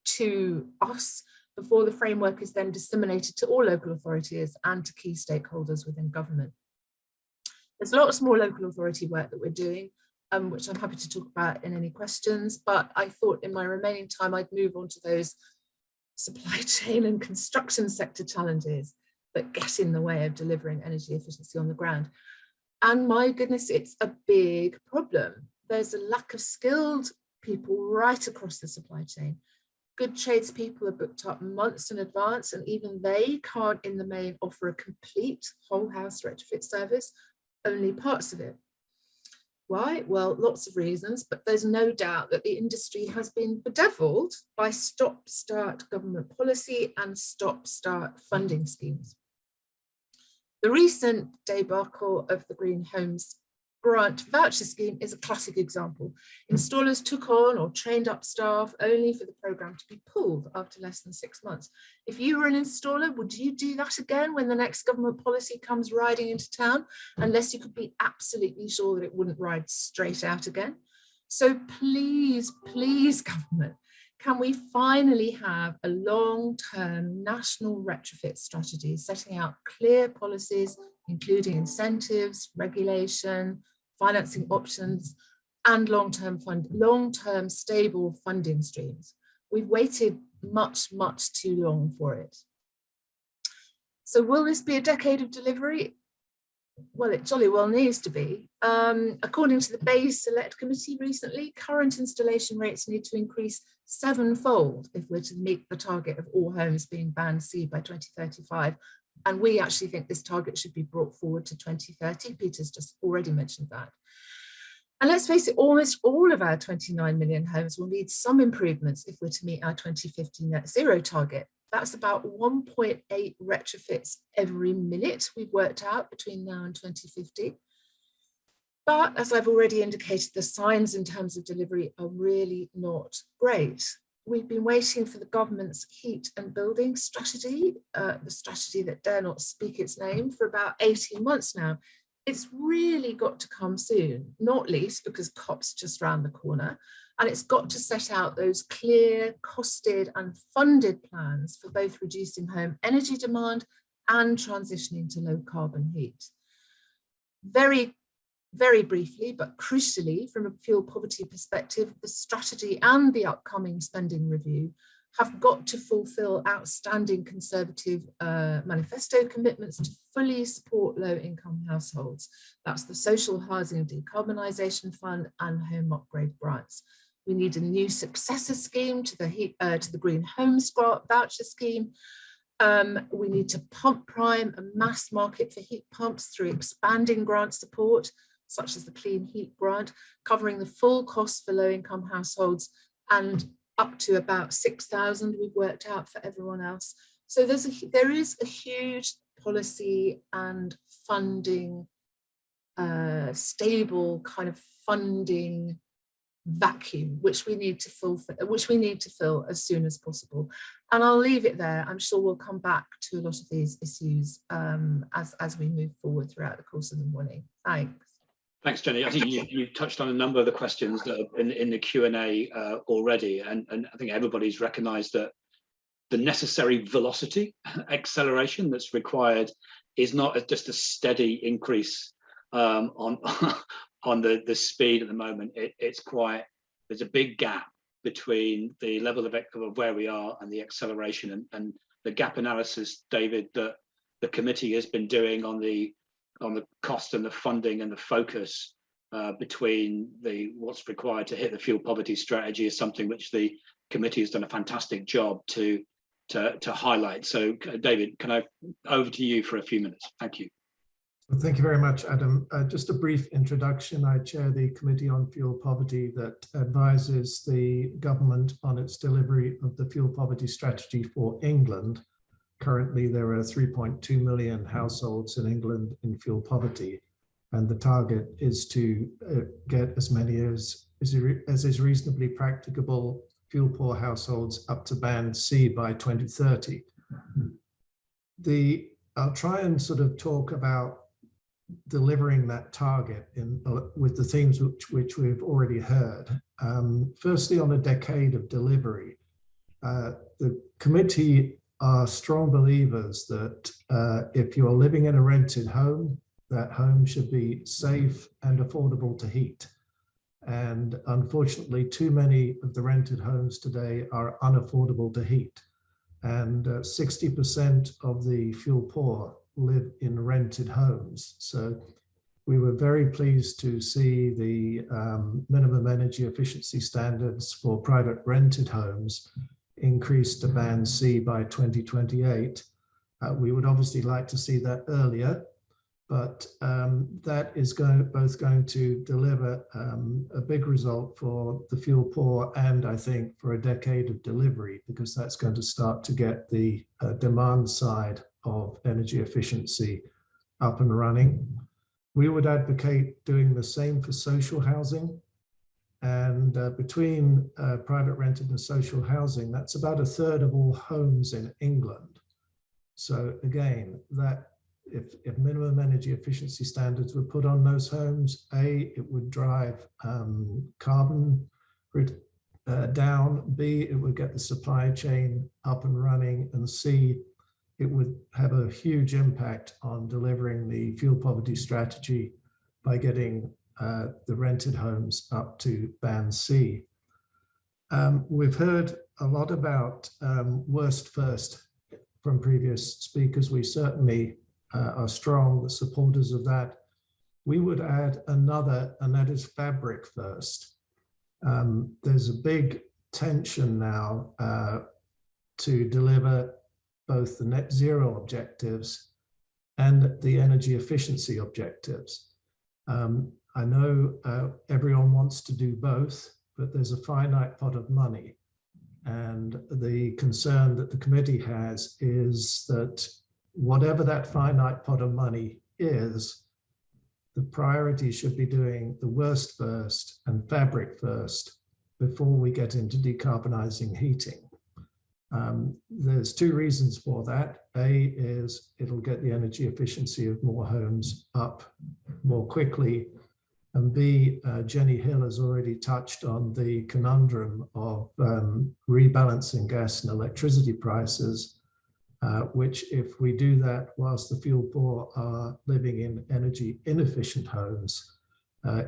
to us before the framework is then disseminated to all local authorities and to key stakeholders within government. There's lots more local authority work that we're doing, which I'm happy to talk about in any questions, but I thought in my remaining time I'd move on to those supply chain and construction sector challenges that get in the way of delivering energy efficiency on the ground. And my goodness, it's a big problem. There's a lack of skilled people right across the supply chain. Good tradespeople are booked up months in advance, and even they can't in the main offer a complete whole house retrofit service, only parts of it. Why? Well, lots of reasons, but there's no doubt that the industry has been bedeviled by stop-start government policy and stop-start funding schemes. The recent debacle of the Green Homes Grant voucher scheme is a classic example. Installers took on or trained up staff only for the programme to be pulled after less than 6 months. If you were an installer, would you do that again when the next government policy comes riding into town, unless you could be absolutely sure that it wouldn't ride straight out again? So please, please, government, can we finally have a long-term national retrofit strategy setting out clear policies, including incentives, regulation, financing options, and long-term stable funding streams? We've waited much, much too long for it. So will this be a decade of delivery? Well, it jolly well needs to be. According to the BEIS Select Committee recently, current installation rates need to increase 7-fold if we're to meet the target of all homes being band C by 2035. And we actually think this target should be brought forward to 2030. Peter's just already mentioned that. And let's face it, almost all of our 29 million homes will need some improvements if we're to meet our 2050 net zero target. That's about 1.8 retrofits every minute we've worked out between now and 2050. But as I've already indicated, the signs in terms of delivery are really not great. We've been waiting for the government's heat and building strategy, the strategy that dare not speak its name, for about 18 months now. It's really got to come soon, not least because COP's just round the corner, and it's got to set out those clear, costed and funded plans for both reducing home energy demand and transitioning to low carbon heat. Very briefly, but crucially, from a fuel poverty perspective, the strategy and the upcoming spending review have got to fulfill outstanding Conservative manifesto commitments to fully support low-income households. That's the Social Housing Decarbonisation Fund and Home Upgrade Grants. We need a new successor scheme to the Green Homes Voucher Scheme. We need to pump prime a mass market for heat pumps through expanding grant support, such as the Clean Heat Grant, covering the full cost for low-income households and up to about 6,000 we've worked out for everyone else. So there is a huge policy and funding, stable kind of funding vacuum, which we need to fill as soon as possible. And I'll leave it there. I'm sure we'll come back to a lot of these issues as we move forward throughout the course of the morning. Thanks. Thanks, Jenny. I think you've touched on a number of the questions that are in the Q&A already, and I think everybody's recognised that the necessary velocity, acceleration that's required is not just a steady increase on the speed at the moment. There's a big gap between the level of where we are and the acceleration, and the gap analysis, David, that the committee has been doing on the cost and the funding and the focus between what's required to hit the fuel poverty strategy is something which the committee has done a fantastic job to highlight. So David, can I over to you for a few minutes? Thank you. Well, thank you very much, Adam. Just a brief introduction. I chair the Committee on Fuel Poverty that advises the government on its delivery of the fuel poverty strategy for England. Currently, there are 3.2 million households in England in fuel poverty, and the target is to get as many as is reasonably practicable fuel poor households up to band C by 2030. I'll try and sort of talk about delivering that target with the themes which we've already heard. Firstly, on a decade of delivery, the committee are strong believers that if you're living in a rented home, that home should be safe and affordable to heat. And unfortunately, too many of the rented homes today are unaffordable to heat. And 60% of the fuel poor live in rented homes. So we were very pleased to see the minimum energy efficiency standards for private rented homes increased to band C by 2028. We would obviously like to see that earlier, but that is both going to deliver a big result for the fuel poor and I think for a decade of delivery, because that's going to start to get the demand side of energy efficiency up and running. We would advocate doing the same for social housing. And between private rented and social housing, that's about a third of all homes in England. So again, that if minimum energy efficiency standards were put on those homes, A, it would drive carbon down, B, it would get the supply chain up and running, and C, it would have a huge impact on delivering the fuel poverty strategy by getting the rented homes up to band C. We've heard a lot about worst first from previous speakers. We certainly are strong supporters of that. We would add another, and that is fabric first. There's a big tension now to deliver both the net zero objectives and the energy efficiency objectives. I know everyone wants to do both, but there's a finite pot of money. And the concern that the committee has is that whatever that finite pot of money is, the priority should be doing the worst first and fabric first before we get into decarbonising heating. There's two reasons for that. A is it'll get the energy efficiency of more homes up more quickly. And B, Jenny Hill has already touched on the conundrum of rebalancing gas and electricity prices, which if we do that whilst the fuel poor are living in energy inefficient homes,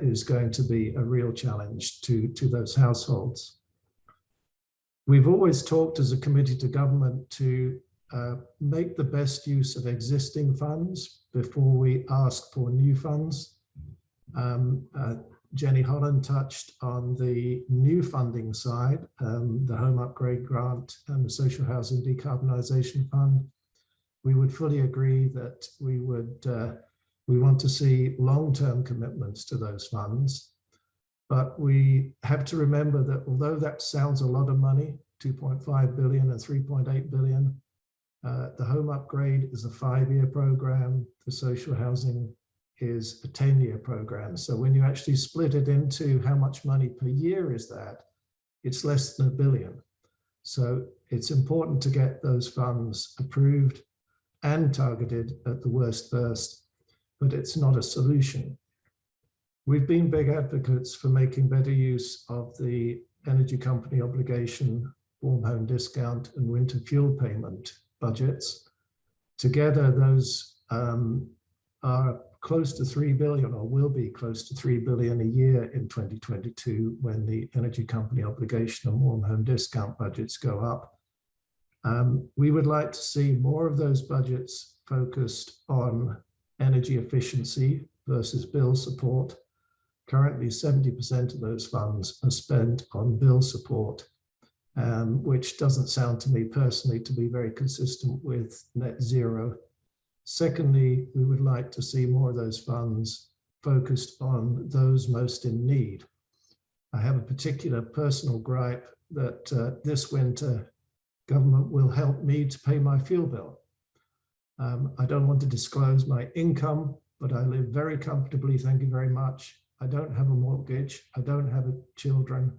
is going to be a real challenge to those households. We've always talked as a committee to government to make the best use of existing funds before we ask for new funds. Jenny Holland touched on the new funding side, the Home Upgrade Grant and the Social Housing Decarbonisation Fund. We would fully agree that we want to see long-term commitments to those funds. But we have to remember that although that sounds a lot of money, 2.5 billion and 3.8 billion, the home upgrade is a 5-year program. The social housing is a 10-year program. So when you actually split it into how much money per year is that, it's less than $1 billion. So it's important to get those funds approved and targeted at the worst first, but it's not a solution. We've been big advocates for making better use of the energy company obligation, warm home discount, and winter fuel payment budgets. Together, those are close to 3 billion, or will be close to 3 billion a year in 2022 when the energy company obligation and warm home discount budgets go up. We would like to see more of those budgets focused on energy efficiency versus bill support. Currently, 70% of those funds are spent on bill support, which doesn't sound to me personally to be very consistent with net zero. Secondly, we would like to see more of those funds focused on those most in need. I have a particular personal gripe that this winter government will help me to pay my fuel bill. I don't want to disclose my income, but I live very comfortably, thank you very much. I don't have a mortgage, I don't have children.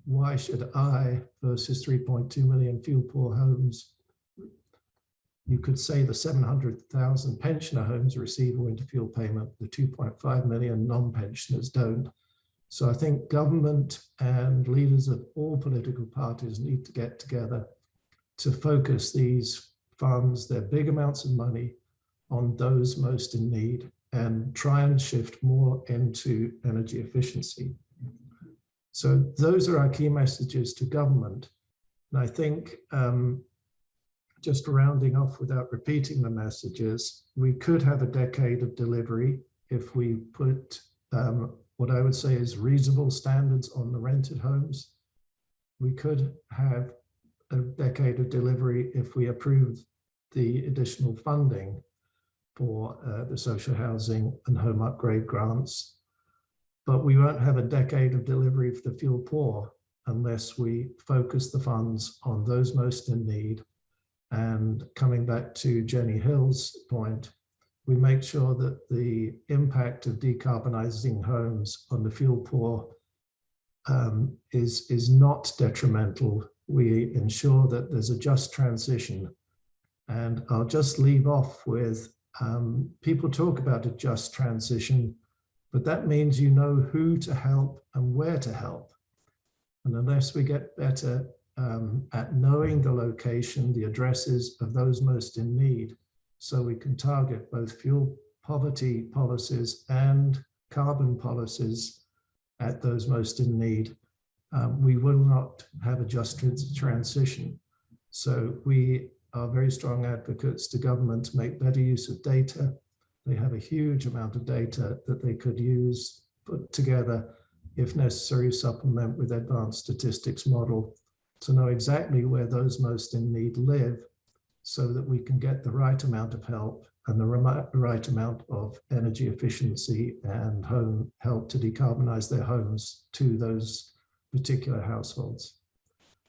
Why should I, versus 3.2 million fuel poor homes, you could say the 700,000 pensioner homes receive a winter fuel payment, the 2.5 million non-pensioners don't. So I think government and leaders of all political parties need to get together to focus these funds, their big amounts of money, on those most in need and try and shift more into energy efficiency. So those are our key messages to government. And I think just rounding off without repeating the messages, we could have a decade of delivery if we put what I would say is reasonable standards on the rented homes. We could have a decade of delivery if we approve the additional funding for the social housing and home upgrade grants. But we won't have a decade of delivery for the fuel poor unless we focus the funds on those most in need. And coming back to Jenny Hill's point, we make sure that the impact of decarbonising homes on the fuel poor is not detrimental. We ensure that there's a just transition. And I'll just leave off with, people talk about a just transition, but that means you know who to help and where to help. And unless we get better at knowing the location, the addresses of those most in need, so we can target both fuel poverty policies and carbon policies at those most in need, we will not have a just transition. So we are very strong advocates to government to make better use of data. They have a huge amount of data that they could use, put together, if necessary, supplement with advanced statistics model to know exactly where those most in need live, so that we can get the right amount of help and the right amount of energy efficiency and home help to decarbonize their homes to those particular households.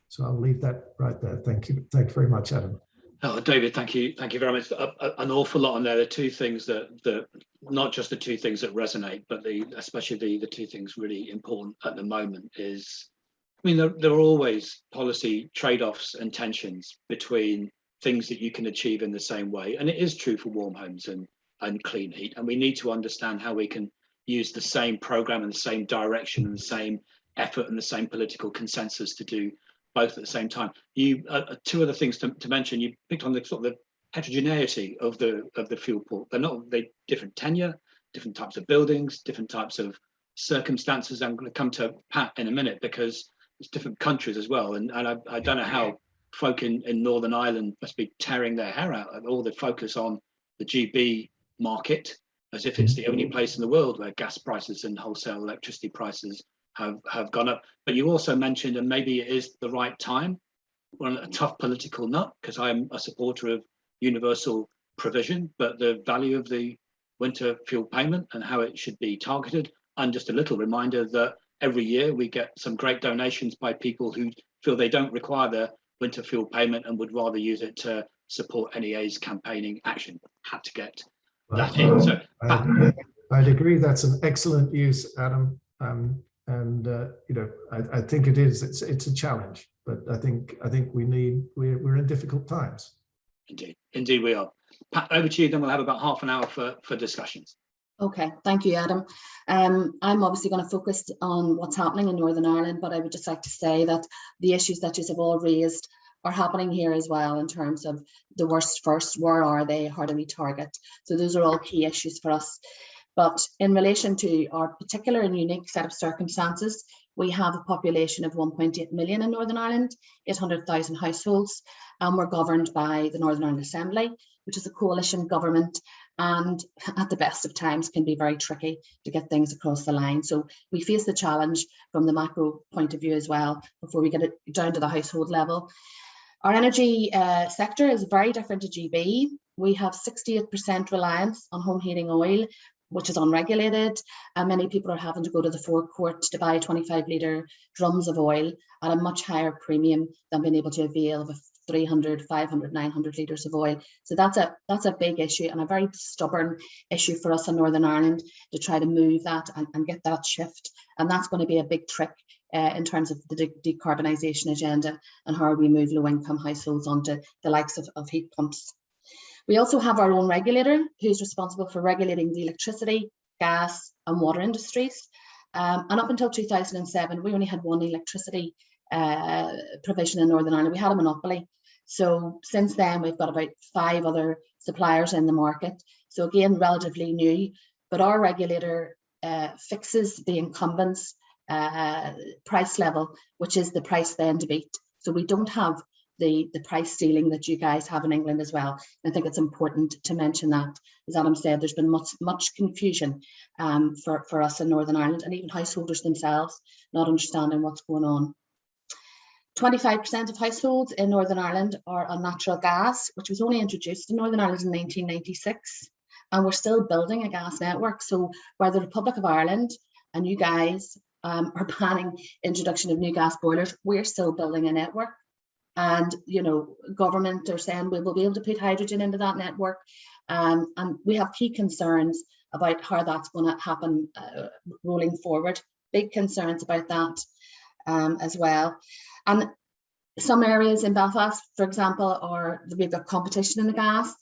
So I'll leave that right there. Thank you. Thank you very much, Adam. Oh, David, thank you very much. An awful lot on there. The two things that not just the two things that resonate, but especially the two things really important at the moment is, I mean, there are always policy trade-offs and tensions between things that you can achieve in the same way. And it is true for warm homes and clean heat. And we need to understand how we can use the same program and the same direction and the same effort and the same political consensus to do both at the same time. You two other things to mention. You picked on the sort of the heterogeneity of the fuel pool. They different tenure, different types of buildings, different types of circumstances. I'm going to come to Pat in a minute because it's different countries as well. And I don't know how folk in Northern Ireland must be tearing their hair out at all the focus on the GB market, as if it's the only place in the world where gas prices and wholesale electricity prices have gone up. But you also mentioned, and maybe it is the right time, we're on a tough political nut, because I'm a supporter of universal provision, but the value of the winter fuel payment and how it should be targeted. And just a little reminder that every year we get some great donations by people who feel they don't require the winter fuel payment and would rather use it to support NEA's campaigning action. Had to get that in. So I'd agree that's an excellent use, Adam. You know, I think it is. It's a challenge, but I think we're in difficult times. Indeed we are. Pat, over to you. Then we'll have about half an hour for discussions. Okay, thank you, Adam. I'm obviously going to focus on what's happening in Northern Ireland, but I would just like to say that the issues that you have all raised are happening here as well, in terms of the worst first, where are they, how do we target? So those are all key issues for us. But in relation to our particular and unique set of circumstances, we have a population of 1.8 million in Northern Ireland, 800,000 households, and we're governed by the Northern Ireland Assembly, which is a coalition government, and at the best of times can be very tricky to get things across the line. So we face the challenge from the macro point of view as well before we get it down to the household level. Our energy sector is very different to GB. we have 68% reliance on home heating oil, which is unregulated, and many people are having to go to the forecourt to buy 25-litre drums of oil at a much higher premium than being able to avail of 300, 500, 900 litres of oil. So that's a big issue, and a very stubborn issue for us in Northern Ireland to try to move that and get that shift. And that's going to be a big trick in terms of the decarbonisation agenda and how we move low-income households onto the likes of heat pumps. We also have our own regulator who's responsible for regulating the electricity, gas and water industries. And up until 2007, we only had one electricity provision in Northern Ireland. We had a monopoly. So since then, we've got about 5 other suppliers in the market. So again, relatively new, but our regulator fixes the incumbents' price level, which is the price then to beat. So we don't have the price ceiling that you guys have in England as well. And I think it's important to mention that. As Adam said, there's been much confusion for us in Northern Ireland, and even householders themselves not understanding what's going on. 25% of households in Northern Ireland are on natural gas, which was only introduced in Northern Ireland in 1996. And we're still building a gas network. So where the Republic of Ireland and you guys are planning introduction of new gas boilers, we're still building a network. And, you know, government are saying we will be able to put hydrogen into that network. And we have key concerns about how that's going to happen rolling forward. Big concerns about that as well. And some areas in Belfast, for example, we've got competition in the gas.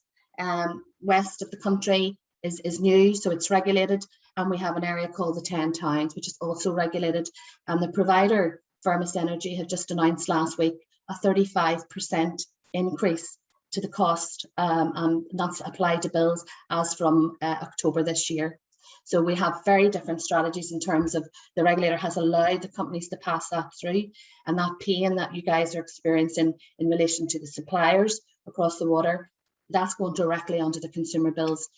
West of the country is new, so it's regulated. And we have an area called the 10 Towns, which is also regulated. And the provider, Firmus Energy, have just announced last week a 35% increase to the cost, and that's applied to bills as from October this year. So we have very different strategies in terms of the regulator has allowed the companies to pass that through, and that pain that you guys are experiencing in relation to the suppliers across the water, that's going directly onto the consumer bills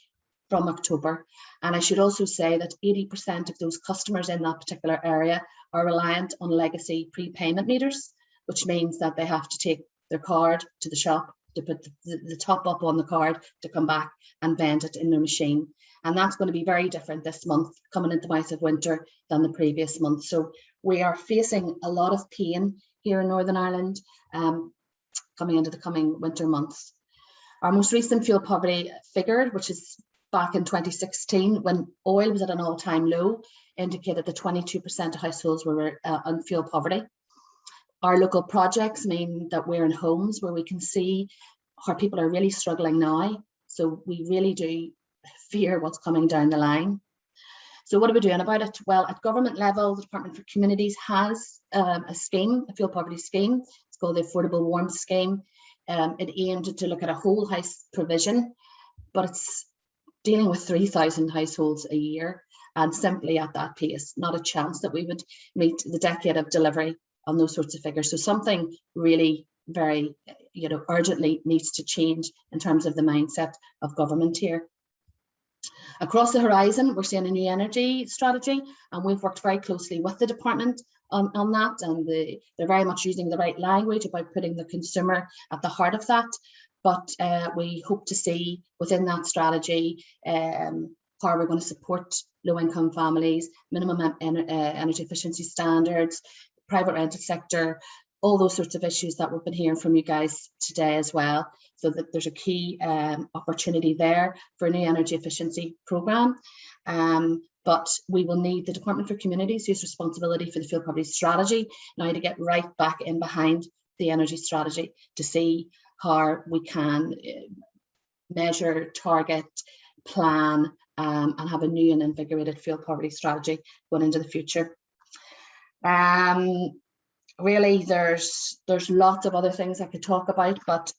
from October. And I should also say that 80% of those customers in that particular area are reliant on legacy prepayment meters, which means that they have to take their card to the shop to put the top up on the card to come back and vend it in their machine. And that's going to be very different this month, coming into the mouth of winter, than the previous month. So we are facing a lot of pain here in Northern Ireland coming into the coming winter months. Our most recent fuel poverty figure, which is back in 2016, when oil was at an all-time low, indicated that 22% of households were on fuel poverty. Our local projects mean that we're in homes where we can see how people are really struggling now. So we really do fear what's coming down the line. So what are we doing about it? Well, at government level, the Department for Communities has a scheme, a fuel poverty scheme. It's called the Affordable Warmth Scheme. It aimed to look at a whole house provision, but it's dealing with 3,000 households a year, and simply at that pace, not a chance that we would meet the decade of delivery on those sorts of figures. So something really very, urgently needs to change in terms of the mindset of government here. Across the horizon, we're seeing a new energy strategy, and we've worked very closely with the department on that, and they're very much using the right language about putting the consumer at the heart of that. But we hope to see within that strategy how we're going to support low-income families, minimum energy efficiency standards, private rented sector, all those sorts of issues that we've been hearing from you guys today as well. So that there's a key opportunity there for a new energy efficiency programme. But we will need the Department for Communities, whose responsibility for the fuel poverty strategy, now to get right back in behind the energy strategy to see how we can measure, target, plan, and have a new and invigorated fuel poverty strategy going into the future. Really, there's lots of other things I could talk about, but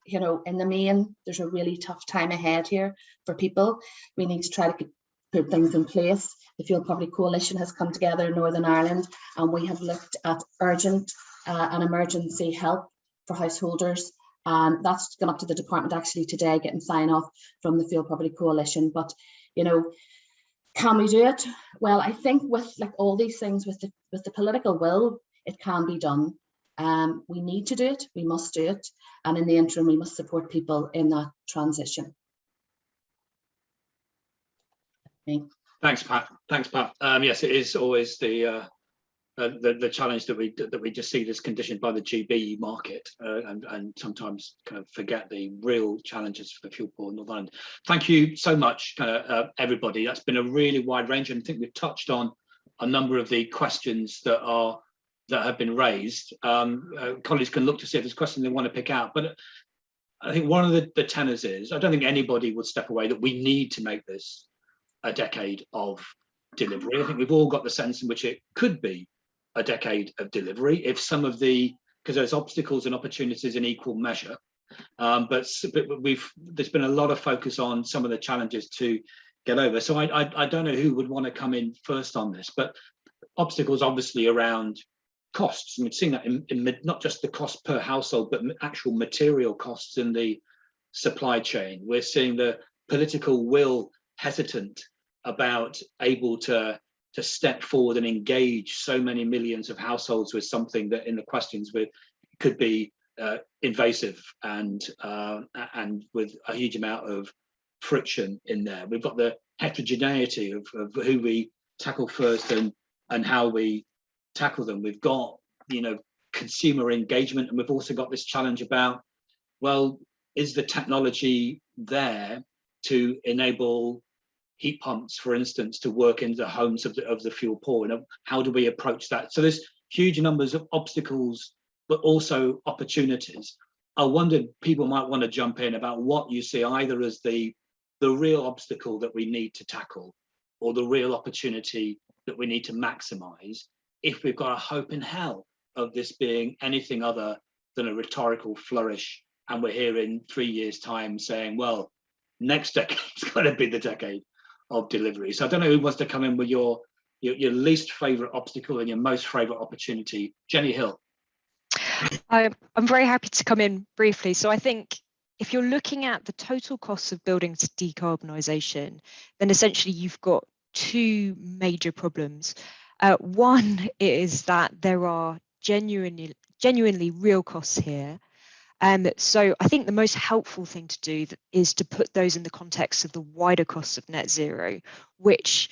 in the main, there's a really tough time ahead here for people. We need to try to put things in place. The Fuel Poverty Coalition has come together in Northern Ireland, and we have looked at urgent and emergency help for householders. And that's gone up to the department actually today, getting sign off from the Fuel Poverty Coalition. But can we do it? Well, I think with all these things, with the political will, it can be done. We need to do it, we must do it, and in the interim we must support people in that transition. Thanks, Pat. Thanks, Pat. Yes, it is always the challenge that we just see this conditioned by the GB market, and sometimes kind of forget the real challenges for the fuel poor in Northern Ireland. Thank you so much, everybody. That's been a really wide range, and I think we've touched on a number of the questions that have been raised. Colleagues can look to see if there's questions they want to pick out, but I think one of the tenors is, I don't think anybody would step away that we need to make this a decade of delivery. I think we've all got the sense in which it could be a decade of delivery if some of because there's obstacles and opportunities in equal measure, but there's been a lot of focus on some of the challenges to get over. So I don't know who would want to come in first on this, but obstacles obviously around costs. We've seen that in not just the cost per household, but actual material costs in the supply chain. We're seeing the political will hesitant about able to step forward and engage so many millions of households with something that in the questions could be invasive and with a huge amount of friction in there. We've got the heterogeneity of who we tackle first and how we tackle them. We've got, consumer engagement, and we've also got this challenge about, well, is the technology there to enable heat pumps, for instance, to work in the homes of the fuel poor? And how do we approach that? So there's huge numbers of obstacles, but also opportunities. I wondered people might want to jump in about what you see either as the real obstacle that we need to tackle, or the real opportunity that we need to maximize, if we've got a hope in hell of this being anything other than a rhetorical flourish, and we're here in 3 years' time saying, well, next decade's got to be the decade of delivery. So I don't know who wants to come in with your least favorite obstacle and your most favorite opportunity. Jenny Hill. I'm very happy to come in briefly. So I think if you're looking at the total costs of building to decarbonisation, then essentially you've got two major problems. One is that there are genuinely real costs here. So I think the most helpful thing to do is to put those in the context of the wider costs of net zero, which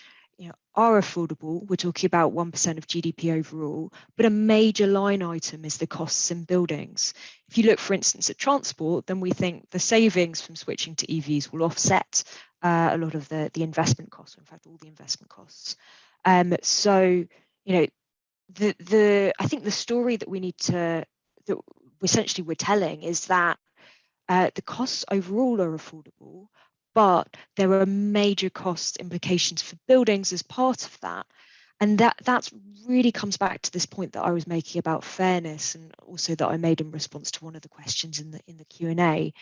are affordable. We're talking about 1% of GDP overall, but a major line item is the costs in buildings. If you look, for instance, at transport, then we think the savings from switching to EVs will offset a lot of the investment costs, in fact, all the investment costs. So, I think the story that we need that essentially we're telling is that the costs overall are affordable, but there are major cost implications for buildings as part of that. And that really comes back to this point that I was making about fairness, and also that I made in response to one of the questions in the Q&A.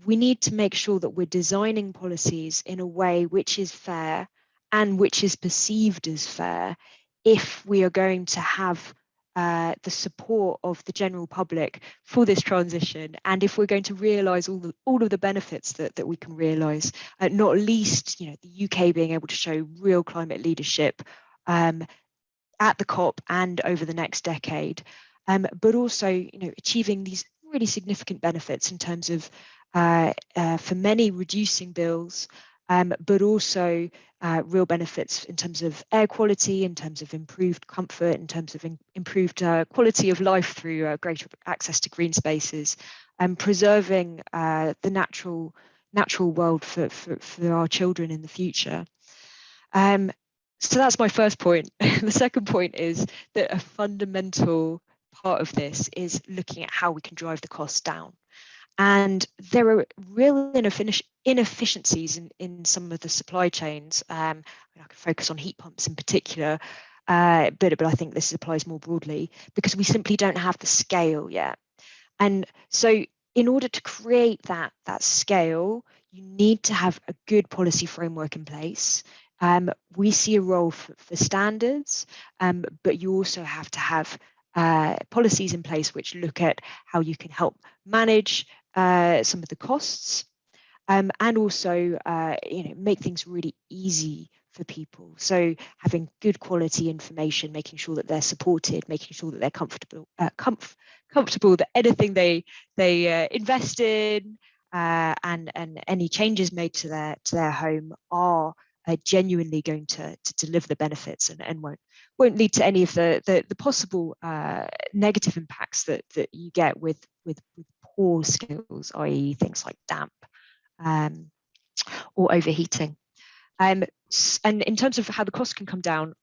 We need to make sure that we're designing policies in a way which is fair and which is perceived as fair, if we are going to have the support of the general public for this transition, and if we're going to realise all of the benefits that we can realise, not least the UK being able to show real climate leadership at the COP and over the next decade, but also achieving these really significant benefits in terms of for many reducing bills, but also real benefits in terms of air quality, in terms of improved comfort, in terms of improved quality of life through greater access to green spaces, and preserving the natural world for our children in the future. So that's my first point. The second point is that a fundamental part of this is looking at how we can drive the costs down. And there are real inefficiencies in some of the supply chains. I could focus on heat pumps in particular, but I think this applies more broadly, because we simply don't have the scale yet. And so in order to create that scale, you need to have a good policy framework in place. We see a role for standards, but you also have to have policies in place which look at how you can help manage some of the costs, and also make things really easy for people. So having good quality information, making sure that they're supported, making sure that they're comfortable that anything they invest in and any changes made to their home are genuinely going to deliver the benefits and won't lead to any of the possible negative impacts that you get with poor skills, i.e. things like damp or overheating. And in terms of how the cost can come down,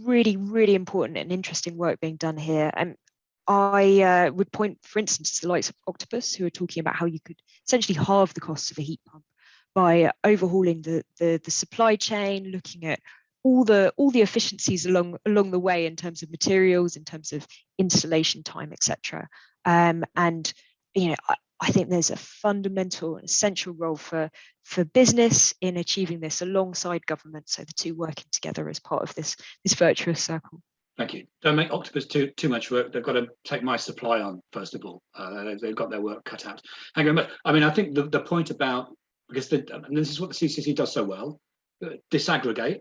really important and interesting work being done here. And I would point, for instance, to the likes of Octopus, who are talking about how you could essentially halve the costs of a heat pump by overhauling the supply chain, looking at all the efficiencies along the way in terms of materials, in terms of installation time, etc. And you know, I think there's a fundamental and essential role for business in achieving this alongside government, so the two working together as part of this virtuous circle. Thank you. Don't make Octopus too much work. They've got to take my supply on, first of all. They've got their work cut out. Thank you very much. I mean, I think the point about, because and this is what the CCC does so well, disaggregate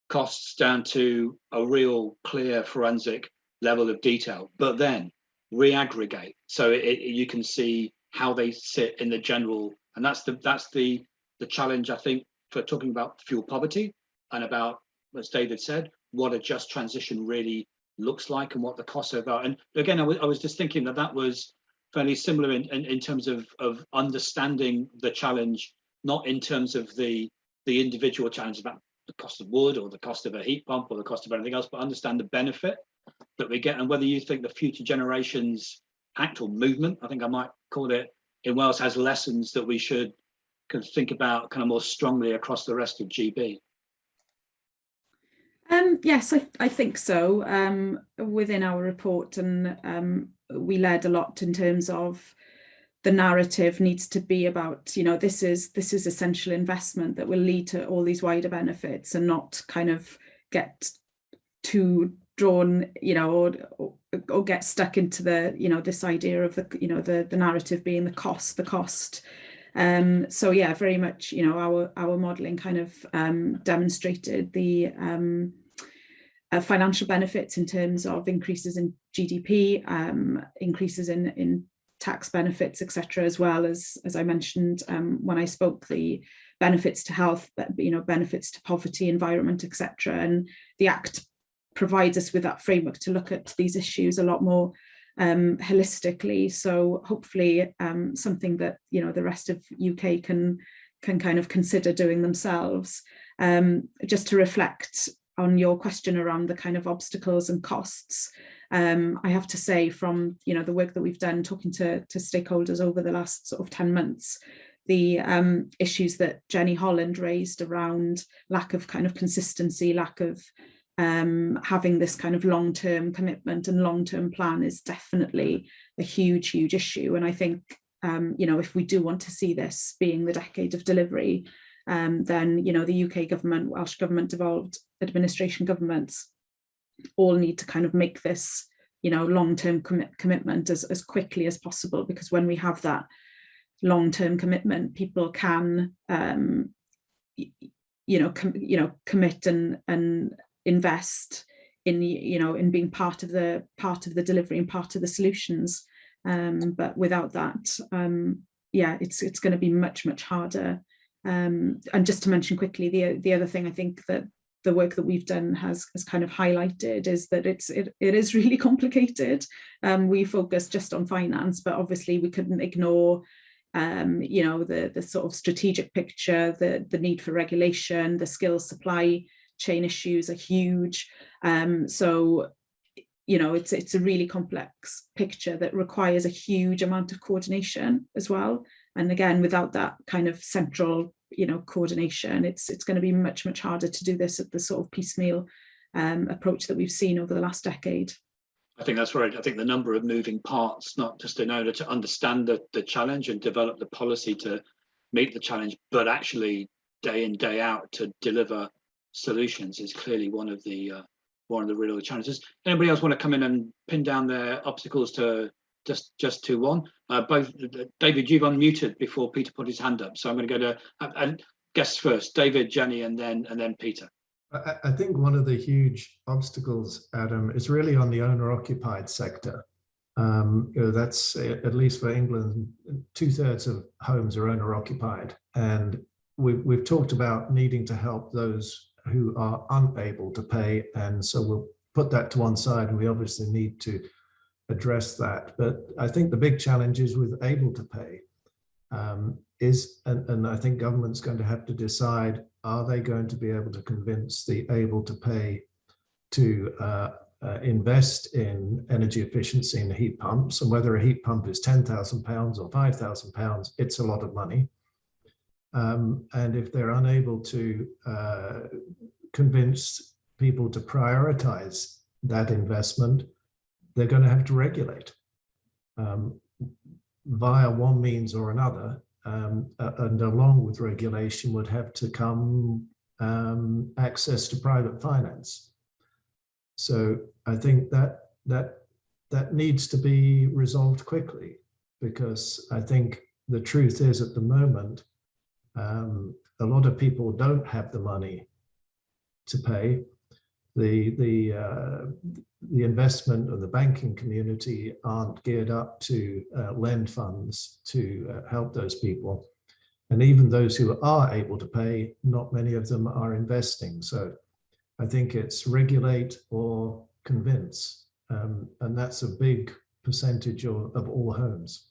costs down to a real clear forensic level of detail, but then reaggregate so you can see how they sit in the general. And that's the challenge, I think, for talking about fuel poverty and about, as David said, what a just transition really looks like and what the costs are. And again, I was just thinking that was fairly similar in terms of understanding the challenge, not in terms of the individual challenge about the cost of wood or the cost of a heat pump or the cost of anything else, but understand the benefit that we get and whether you think the Future Generations Act or movement, I think I might call it, in Wales has lessons that we should think about kind of more strongly across the rest of GB. Yes, I think so. Within our report, and we led a lot in terms of the narrative needs to be about, you know, this is essential investment that will lead to all these wider benefits, and not kind of get too drawn, you know, or get stuck into the, you know, this idea of the, you know, the narrative being the cost. So yeah, very much, you know, our modelling kind of demonstrated the financial benefits in terms of increases in GDP, increases in tax benefits, etc., as well as I mentioned when I spoke, the benefits to health, you know, benefits to poverty, environment, etc. And the Act provides us with that framework to look at these issues a lot more holistically. So hopefully something that, you know, the rest of UK can kind of consider doing themselves. Just to reflect on your question around the kind of obstacles and costs, I have to say, from, you know, the work that we've done talking to stakeholders over the last sort of 10 months, the issues that Jenny Holland raised around lack of kind of consistency, lack of having this kind of long-term commitment and long-term plan is definitely a huge issue. And I think, you know, if we do want to see this being the decade of delivery, then, you know, the UK government, Welsh government, devolved administration governments all need to kind of make this, you know, long-term commitment as quickly as possible, because when we have that long-term commitment, people can, commit and invest in, you know, in being part of the delivery and part of the solutions. But without that, yeah, it's going to be much harder. And just to mention quickly, the other thing I think that the work that we've done has kind of highlighted is that it is really complicated. We focus just on finance, but obviously we couldn't ignore you know, the sort of strategic picture, the need for regulation, the skills supply chain issues are huge. So, you know, it's a really complex picture that requires a huge amount of coordination as well. And again, without that kind of central, you know, coordination, it's going to be much harder to do this at the sort of piecemeal approach that we've seen over the last decade. I think that's right. I think the number of moving parts, not just in order to understand the challenge and develop the policy to meet the challenge, but actually day in, day out to deliver solutions, is clearly one of the real challenges. Anybody else want to come in and pin down their obstacles to just to one? Both David, you've unmuted before Peter put his hand up, so I'm going to go to, and guests first, David, Jenny, and then Peter. I think one of the huge obstacles, Adam, is really on the owner-occupied sector. That's, at least for England, 2/3 of homes are owner-occupied, and we've talked about needing to help those who are unable to pay, and so we'll put that to one side, and we obviously need to address that. But I think the big challenge is with able to pay. And I think government's going to have to decide, are they going to be able to convince the able to pay to invest in energy efficiency and heat pumps, and whether a heat pump is £10,000 or £5,000, it's a lot of money. And if they're unable to convince people to prioritize that investment, they're going to have to regulate via one means or another. And along with regulation would have to come access to private finance. So I think that needs to be resolved quickly, because I think the truth is, at the moment, a lot of people don't have the money to pay. The investment of the banking community aren't geared up to lend funds to help those people. And even those who are able to pay, not many of them are investing. So I think it's regulate or convince. And that's a big percentage of all homes.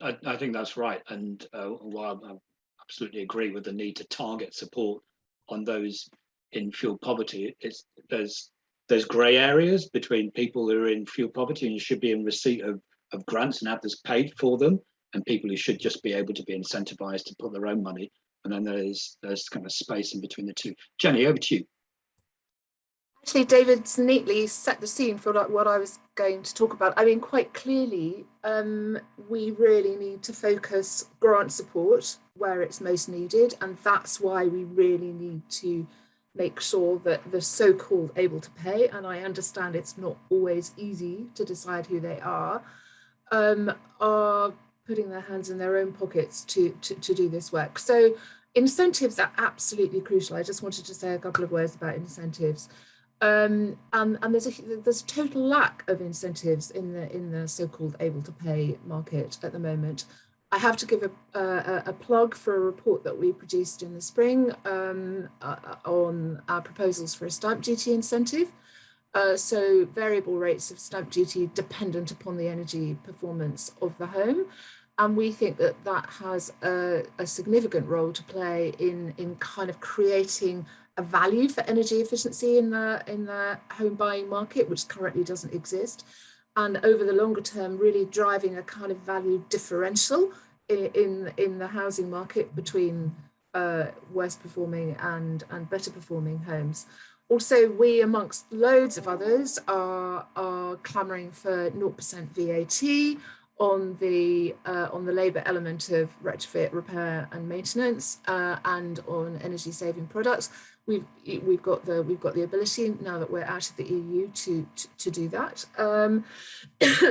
I think that's right. And while I absolutely agree with the need to target support on those in fuel poverty, there's grey areas between people who are in fuel poverty and you should be in receipt of grants and have this paid for them, and people who should just be able to be incentivized to put their own money. And then there's kind of space in between the two. Jenny, over to you. Actually, David's neatly set the scene for what I was going to talk about. I mean, quite clearly, we really need to focus grant support where it's most needed. And that's why we really need to make sure that the so-called able to pay, and I understand it's not always easy to decide who they are putting their hands in their own pockets to do this work. So incentives are absolutely crucial. I just wanted to say a couple of words about incentives. And there's a total lack of incentives in the so-called able to pay market at the moment. I have to give a plug for a report that we produced in the spring on our proposals for a stamp duty incentive. So variable rates of stamp duty dependent upon the energy performance of the home. And we think that that has a significant role to play in kind of creating a value for energy efficiency in the home buying market, which currently doesn't exist. And over the longer term, really driving a kind of value differential in the housing market between worse performing and better performing homes. Also, we, amongst loads of others, are clamouring for 0% VAT on the labour element of retrofit, repair and maintenance, and on energy saving products. We've got the ability, now that we're out of the EU, to do that.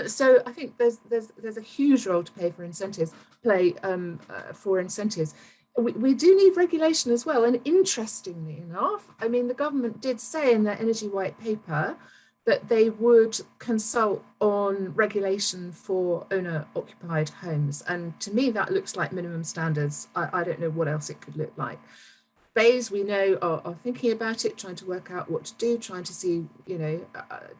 So I think there's a huge role to play for incentives. We do need regulation as well. And interestingly enough, I mean, the government did say in their energy white paper that they would consult on regulation for owner-occupied homes. And to me, that looks like minimum standards. I don't know what else it could look like. BEIS, we know, are thinking about it, trying to work out what to do, trying to see,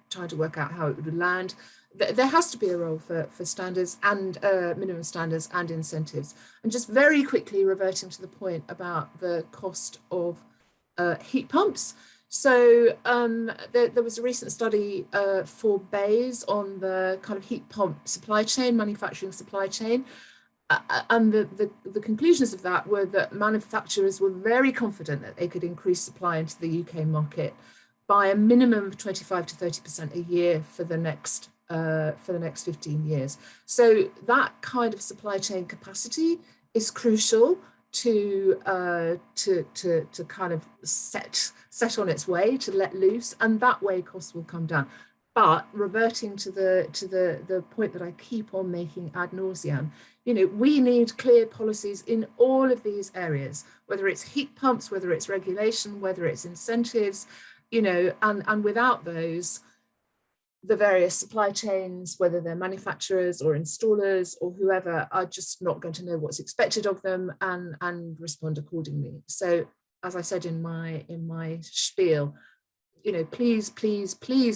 trying to work out how it would land. There has to be a role for standards and minimum standards and incentives. And just very quickly reverting to the point about the cost of heat pumps. So there was a recent study for BEIS on the kind of heat pump supply chain, manufacturing supply chain. And the conclusions of that were that manufacturers were very confident that they could increase supply into the UK market by a minimum of 25 to 30% a year for the next 15 years. So that kind of supply chain capacity is crucial to kind of set on its way, to let loose, and that way costs will come down. But reverting to the point that I keep on making ad nauseam, you know, we need clear policies in all of these areas, whether it's heat pumps, whether it's regulation, whether it's incentives, you know, and without those, the various supply chains, whether they're manufacturers or installers or whoever, are just not going to know what's expected of them and respond accordingly. So, as I said in my spiel, you know, please,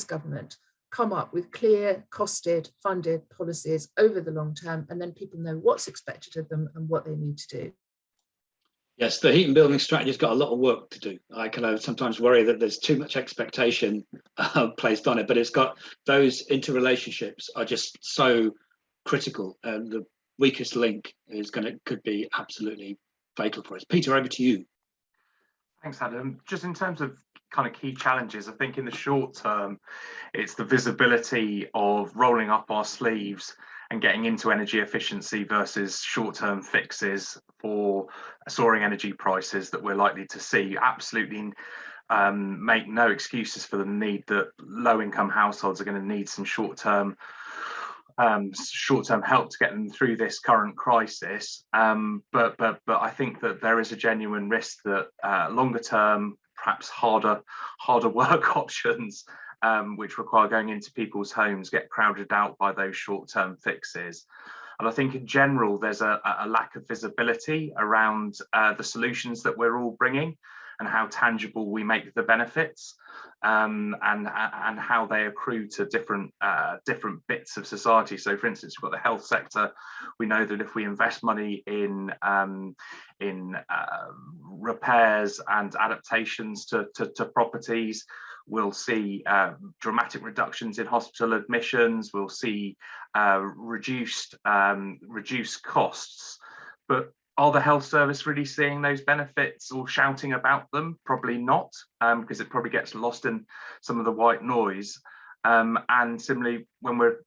government, come up with clear, costed, funded policies over the long term, and then people know what's expected of them and what they need to do. Yes, the heat and building strategy has got a lot of work to do. I kind of sometimes worry that there's too much expectation placed on it, but it's got those interrelationships are just so critical. The weakest link is could be absolutely fatal for us. Peter, over to you. Thanks, Adam. Just in terms of kind of key challenges, I think in the short term, it's the visibility of rolling up our sleeves and getting into energy efficiency versus short-term fixes for soaring energy prices that we're likely to see. Absolutely make no excuses for the need that low-income households are going to need some short-term help to get them through this current crisis. But I think that there is a genuine risk that longer term, perhaps harder work options, which require going into people's homes, get crowded out by those short-term fixes. And I think in general, there's a lack of visibility around the solutions that we're all bringing and how tangible we make the benefits, and how they accrue to different bits of society. So, for instance, we've got the health sector. We know that if we invest money in repairs and adaptations to properties, we'll see dramatic reductions in hospital admissions. We'll see reduced costs. But are the health service really seeing those benefits or shouting about them? Probably not, because it probably gets lost in some of the white noise. And similarly, when we're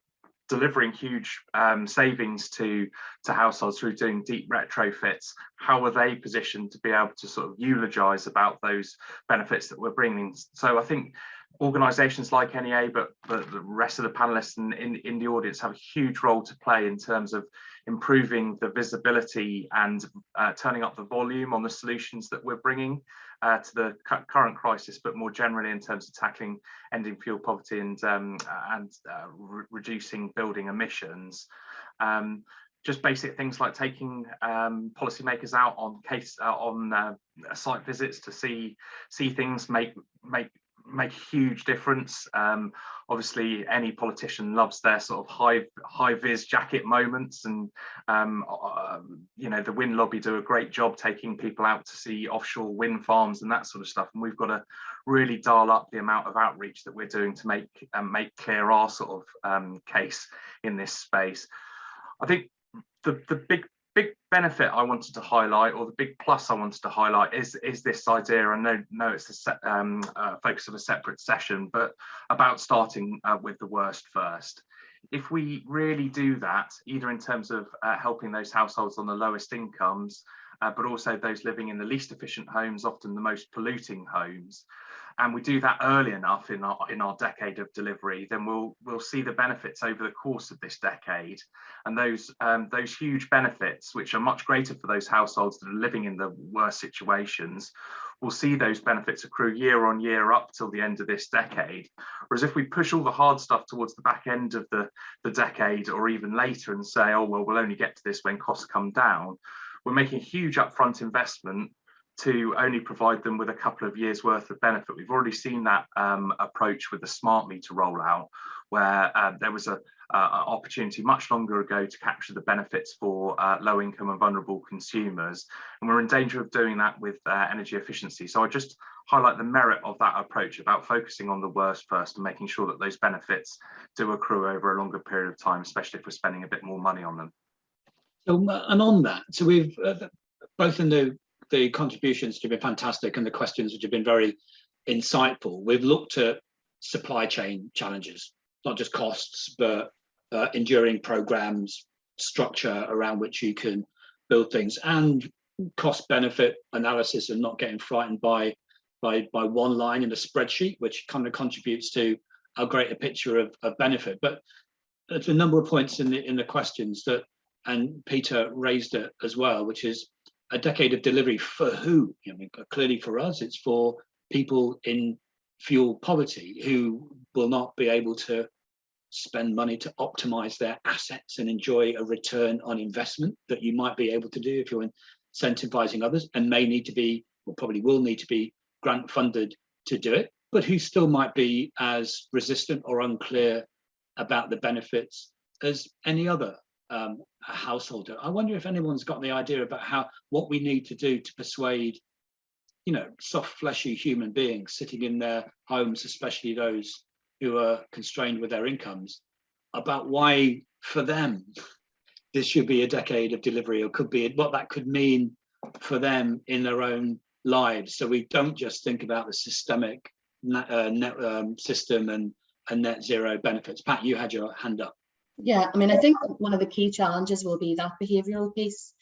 delivering huge savings to households through doing deep retrofits, how are they positioned to be able to sort of eulogize about those benefits that we're bringing? So I think organisations like NEA, but the rest of the panelists in the audience have a huge role to play in terms of improving the visibility and turning up the volume on the solutions that we're bringing to the current crisis, but more generally in terms of tackling ending fuel poverty and reducing building emissions. Just basic things like taking policymakers out on site visits to see things make huge difference. Obviously, any politician loves their sort of high vis jacket moments, and you know, the wind lobby do a great job taking people out to see offshore wind farms and that sort of stuff. And we've got to really dial up the amount of outreach that we're doing to make clear our sort of case in this space. I think the big benefit I wanted to highlight, or the big plus I wanted to highlight, is this idea. I know it's the focus of a separate session, but about starting with the worst first. If we really do that, either in terms of helping those households on the lowest incomes, but also those living in the least efficient homes, often the most polluting homes, and we do that early enough in our decade of delivery, then we'll see the benefits over the course of this decade. And those huge benefits, which are much greater for those households that are living in the worst situations, we'll see those benefits accrue year on year up till the end of this decade. Whereas if we push all the hard stuff towards the back end of the decade or even later and say, oh, well, we'll only get to this when costs come down, we're making a huge upfront investment to only provide them with a couple of years worth of benefit. We've already seen that approach with the smart meter rollout, where there was an opportunity much longer ago to capture the benefits for low income and vulnerable consumers. And we're in danger of doing that with energy efficiency. So I just highlight the merit of that approach about focusing on the worst first and making sure that those benefits do accrue over a longer period of time, especially if we're spending a bit more money on them. So, and on that, so we've both in the contributions which have been fantastic and the questions which have been very insightful, we've looked at supply chain challenges, not just costs, but enduring programs, structure around which you can build things, and cost benefit analysis, and not getting frightened by one line in a spreadsheet, which kind of contributes to a greater picture of benefit. But there's a number of points in the questions that, and Peter raised it as well, which is a decade of delivery for who? I mean, clearly for us, it's for people in fuel poverty who will not be able to spend money to optimize their assets and enjoy a return on investment that you might be able to do if you're incentivizing others, and may need to be, or probably will need to be, grant funded to do it, but who still might be as resistant or unclear about the benefits as any other householder. I wonder if anyone's got the idea about what we need to do to persuade, you know, soft, fleshy human beings sitting in their homes, especially those who are constrained with their incomes, about why for them this should be a decade of delivery, or could be, what that could mean for them in their own lives. So we don't just think about the systemic system and net zero benefits. Pat, you had your hand up. Yeah, I mean, I think one of the key challenges will be that behavioural piece,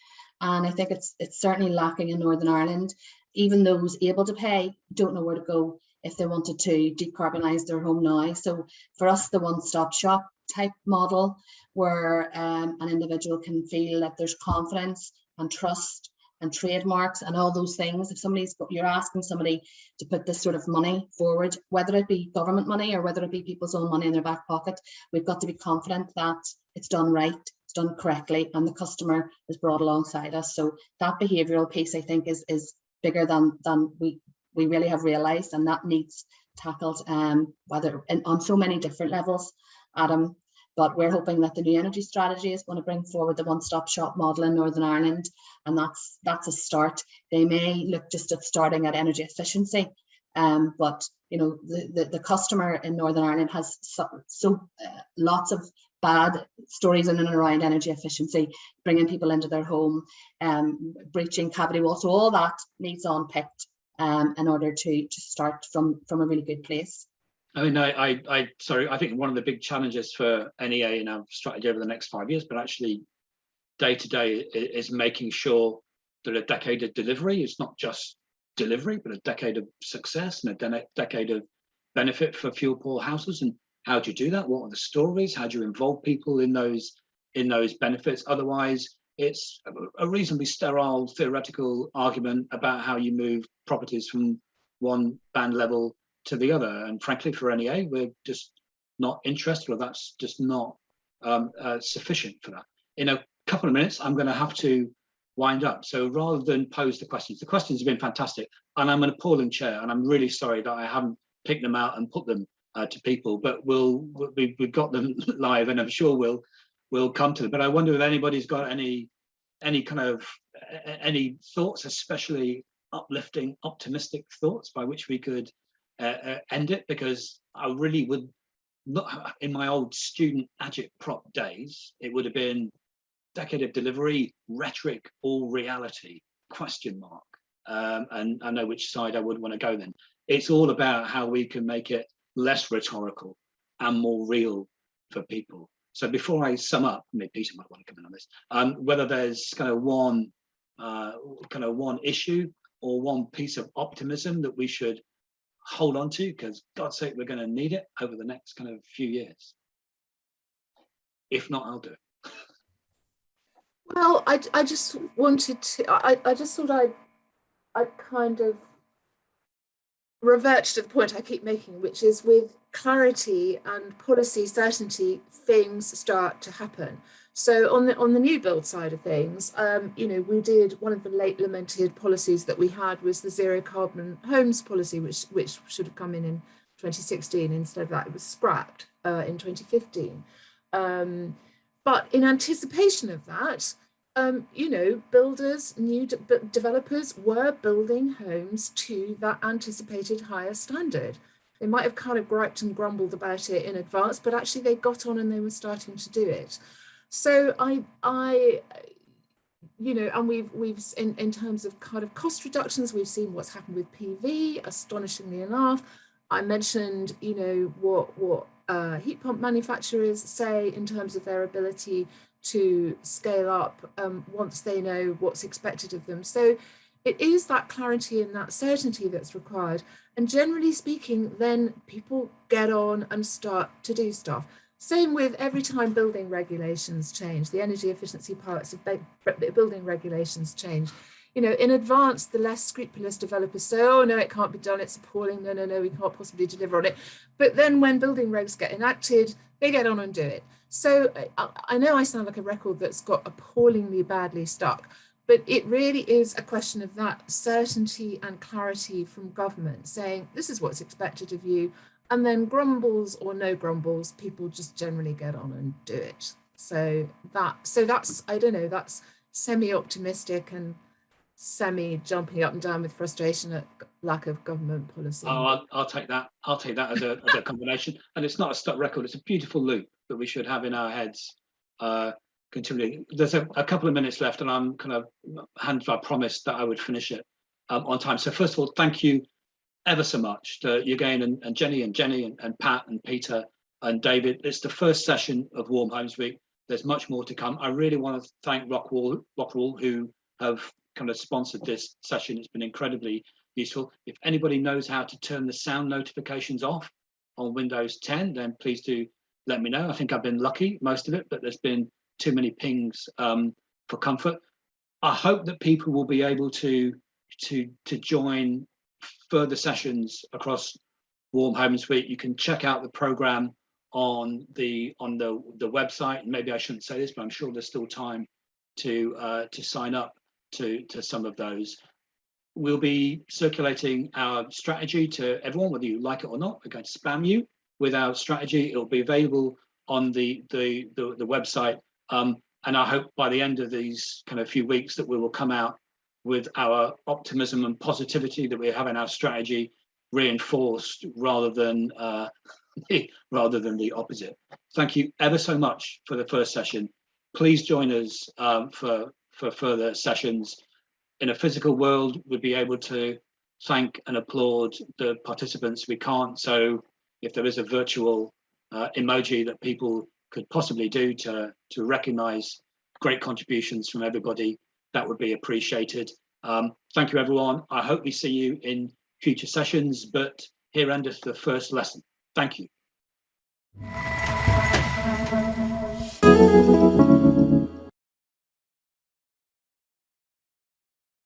and I think it's certainly lacking in Northern Ireland. Even those able to pay don't know where to go if they wanted to decarbonise their home now. So for us, the one-stop shop type model, where an individual can feel that there's confidence and trust and trademarks and all those things. If you're asking somebody to put this sort of money forward, whether it be government money or whether it be people's own money in their back pocket, we've got to be confident that it's done right, it's done correctly, and the customer is brought alongside us. So that behavioural piece, I think, is bigger than we really have realised, and that needs tackled, whether on so many different levels, Adam. But we're hoping that the new energy strategy is going to bring forward the one-stop shop model in Northern Ireland, and that's a start. They may look just at starting at energy efficiency, but you know, the customer in Northern Ireland has lots of bad stories in and around energy efficiency, bringing people into their home, breaching cavity walls. So all that needs unpicked in order to start from a really good place. I mean, I think one of the big challenges for NEA in our strategy over the next 5 years, but actually day to day, is making sure that a decade of delivery is not just delivery, but a decade of success and a decade of benefit for fuel poor houses. And how do you do that? What are the stories? How do you involve people in those benefits? Otherwise, it's a reasonably sterile theoretical argument about how you move properties from one band level to the other. And frankly, for NEA, we're just not interested, or that's just not sufficient for that. In a couple of minutes, I'm going to have to wind up. So rather than pose the questions have been fantastic, and I'm an appalling chair, and I'm really sorry that I haven't picked them out and put them to people, but we've got them live, and I'm sure we'll come to them. But I wonder if anybody's got any thoughts, especially uplifting, optimistic thoughts by which we could end it, because I really would not, in my old student agitprop days, it would have been decade of delivery, rhetoric or reality, ? And I know which side I would want to go then. It's all about how we can make it less rhetorical and more real for people. So before I sum up, maybe Peter might want to come in on this, whether there's one issue or one piece of optimism that we should hold on to, because God's sake, we're going to need it over the next few years. If not, I'll do it. Well, I just wanted to, I just thought I'd kind of revert to the point I keep making, which is with clarity and policy certainty, things start to happen. So on the new build side of things, we did, one of the late lamented policies that we had was the zero carbon homes policy, which should have come in 2016. Instead of that, it was scrapped in 2015. But in anticipation of that, builders, new developers were building homes to that anticipated higher standard. They might have kind of griped and grumbled about it in advance, but actually they got on and they were starting to do it. So and we've in terms of kind of cost reductions, we've seen what's happened with PV, astonishingly enough. I mentioned, what heat pump manufacturers say in terms of their ability to scale up once they know what's expected of them. So it is that clarity and that certainty that's required. And generally speaking, then people get on and start to do stuff. Same with every time building regulations change, the energy efficiency parts of building regulations change. You know, in advance, the less scrupulous developers say, oh no, it can't be done, it's appalling, no, we can't possibly deliver on it. But then when building regs get enacted, they get on and do it. So I know I sound like a record that's got appallingly badly stuck, but it really is a question of that certainty and clarity from government saying, this is what's expected of you. And then grumbles or no grumbles, people just generally get on and do it. So that's, I don't know, that's semi-optimistic and semi-jumping up and down with frustration at lack of government policy. Oh, I'll take that. I'll take that as a combination. And it's not a stuck record. It's a beautiful loop that we should have in our heads continually. There's a couple of minutes left, and I'm kind of I promised that I would finish it on time. So first of all, thank you ever so much to you again, and Jenny and Pat and Peter and David. It's the first session of Warm Homes Week. There's much more to come. I really want to thank Rockwool, who have kind of sponsored this session. It's been incredibly useful. If anybody knows how to turn the sound notifications off on Windows 10, then please do let me know. I think I've been lucky most of it, but there's been too many pings for comfort. I hope that people will be able to join further sessions across Warm Homes Week. You can check out the program on the website. And maybe I shouldn't say this, but I'm sure there's still time to sign up to some of those. We'll be circulating our strategy to everyone, whether you like it or not. We're going to spam you with our strategy. It'll be available on the website. And I hope by the end of these kind of few weeks that we will come out with our optimism and positivity that we have in our strategy reinforced rather than the opposite. Thank you ever so much for the first session. Please join us for further sessions. In a physical world, we'd be able to thank and applaud the participants. We can't, so if there is a virtual emoji that people could possibly do to recognize great contributions from everybody, that would be appreciated. Thank you, everyone. I hope we see you in future sessions, but here endeth the first lesson. Thank you.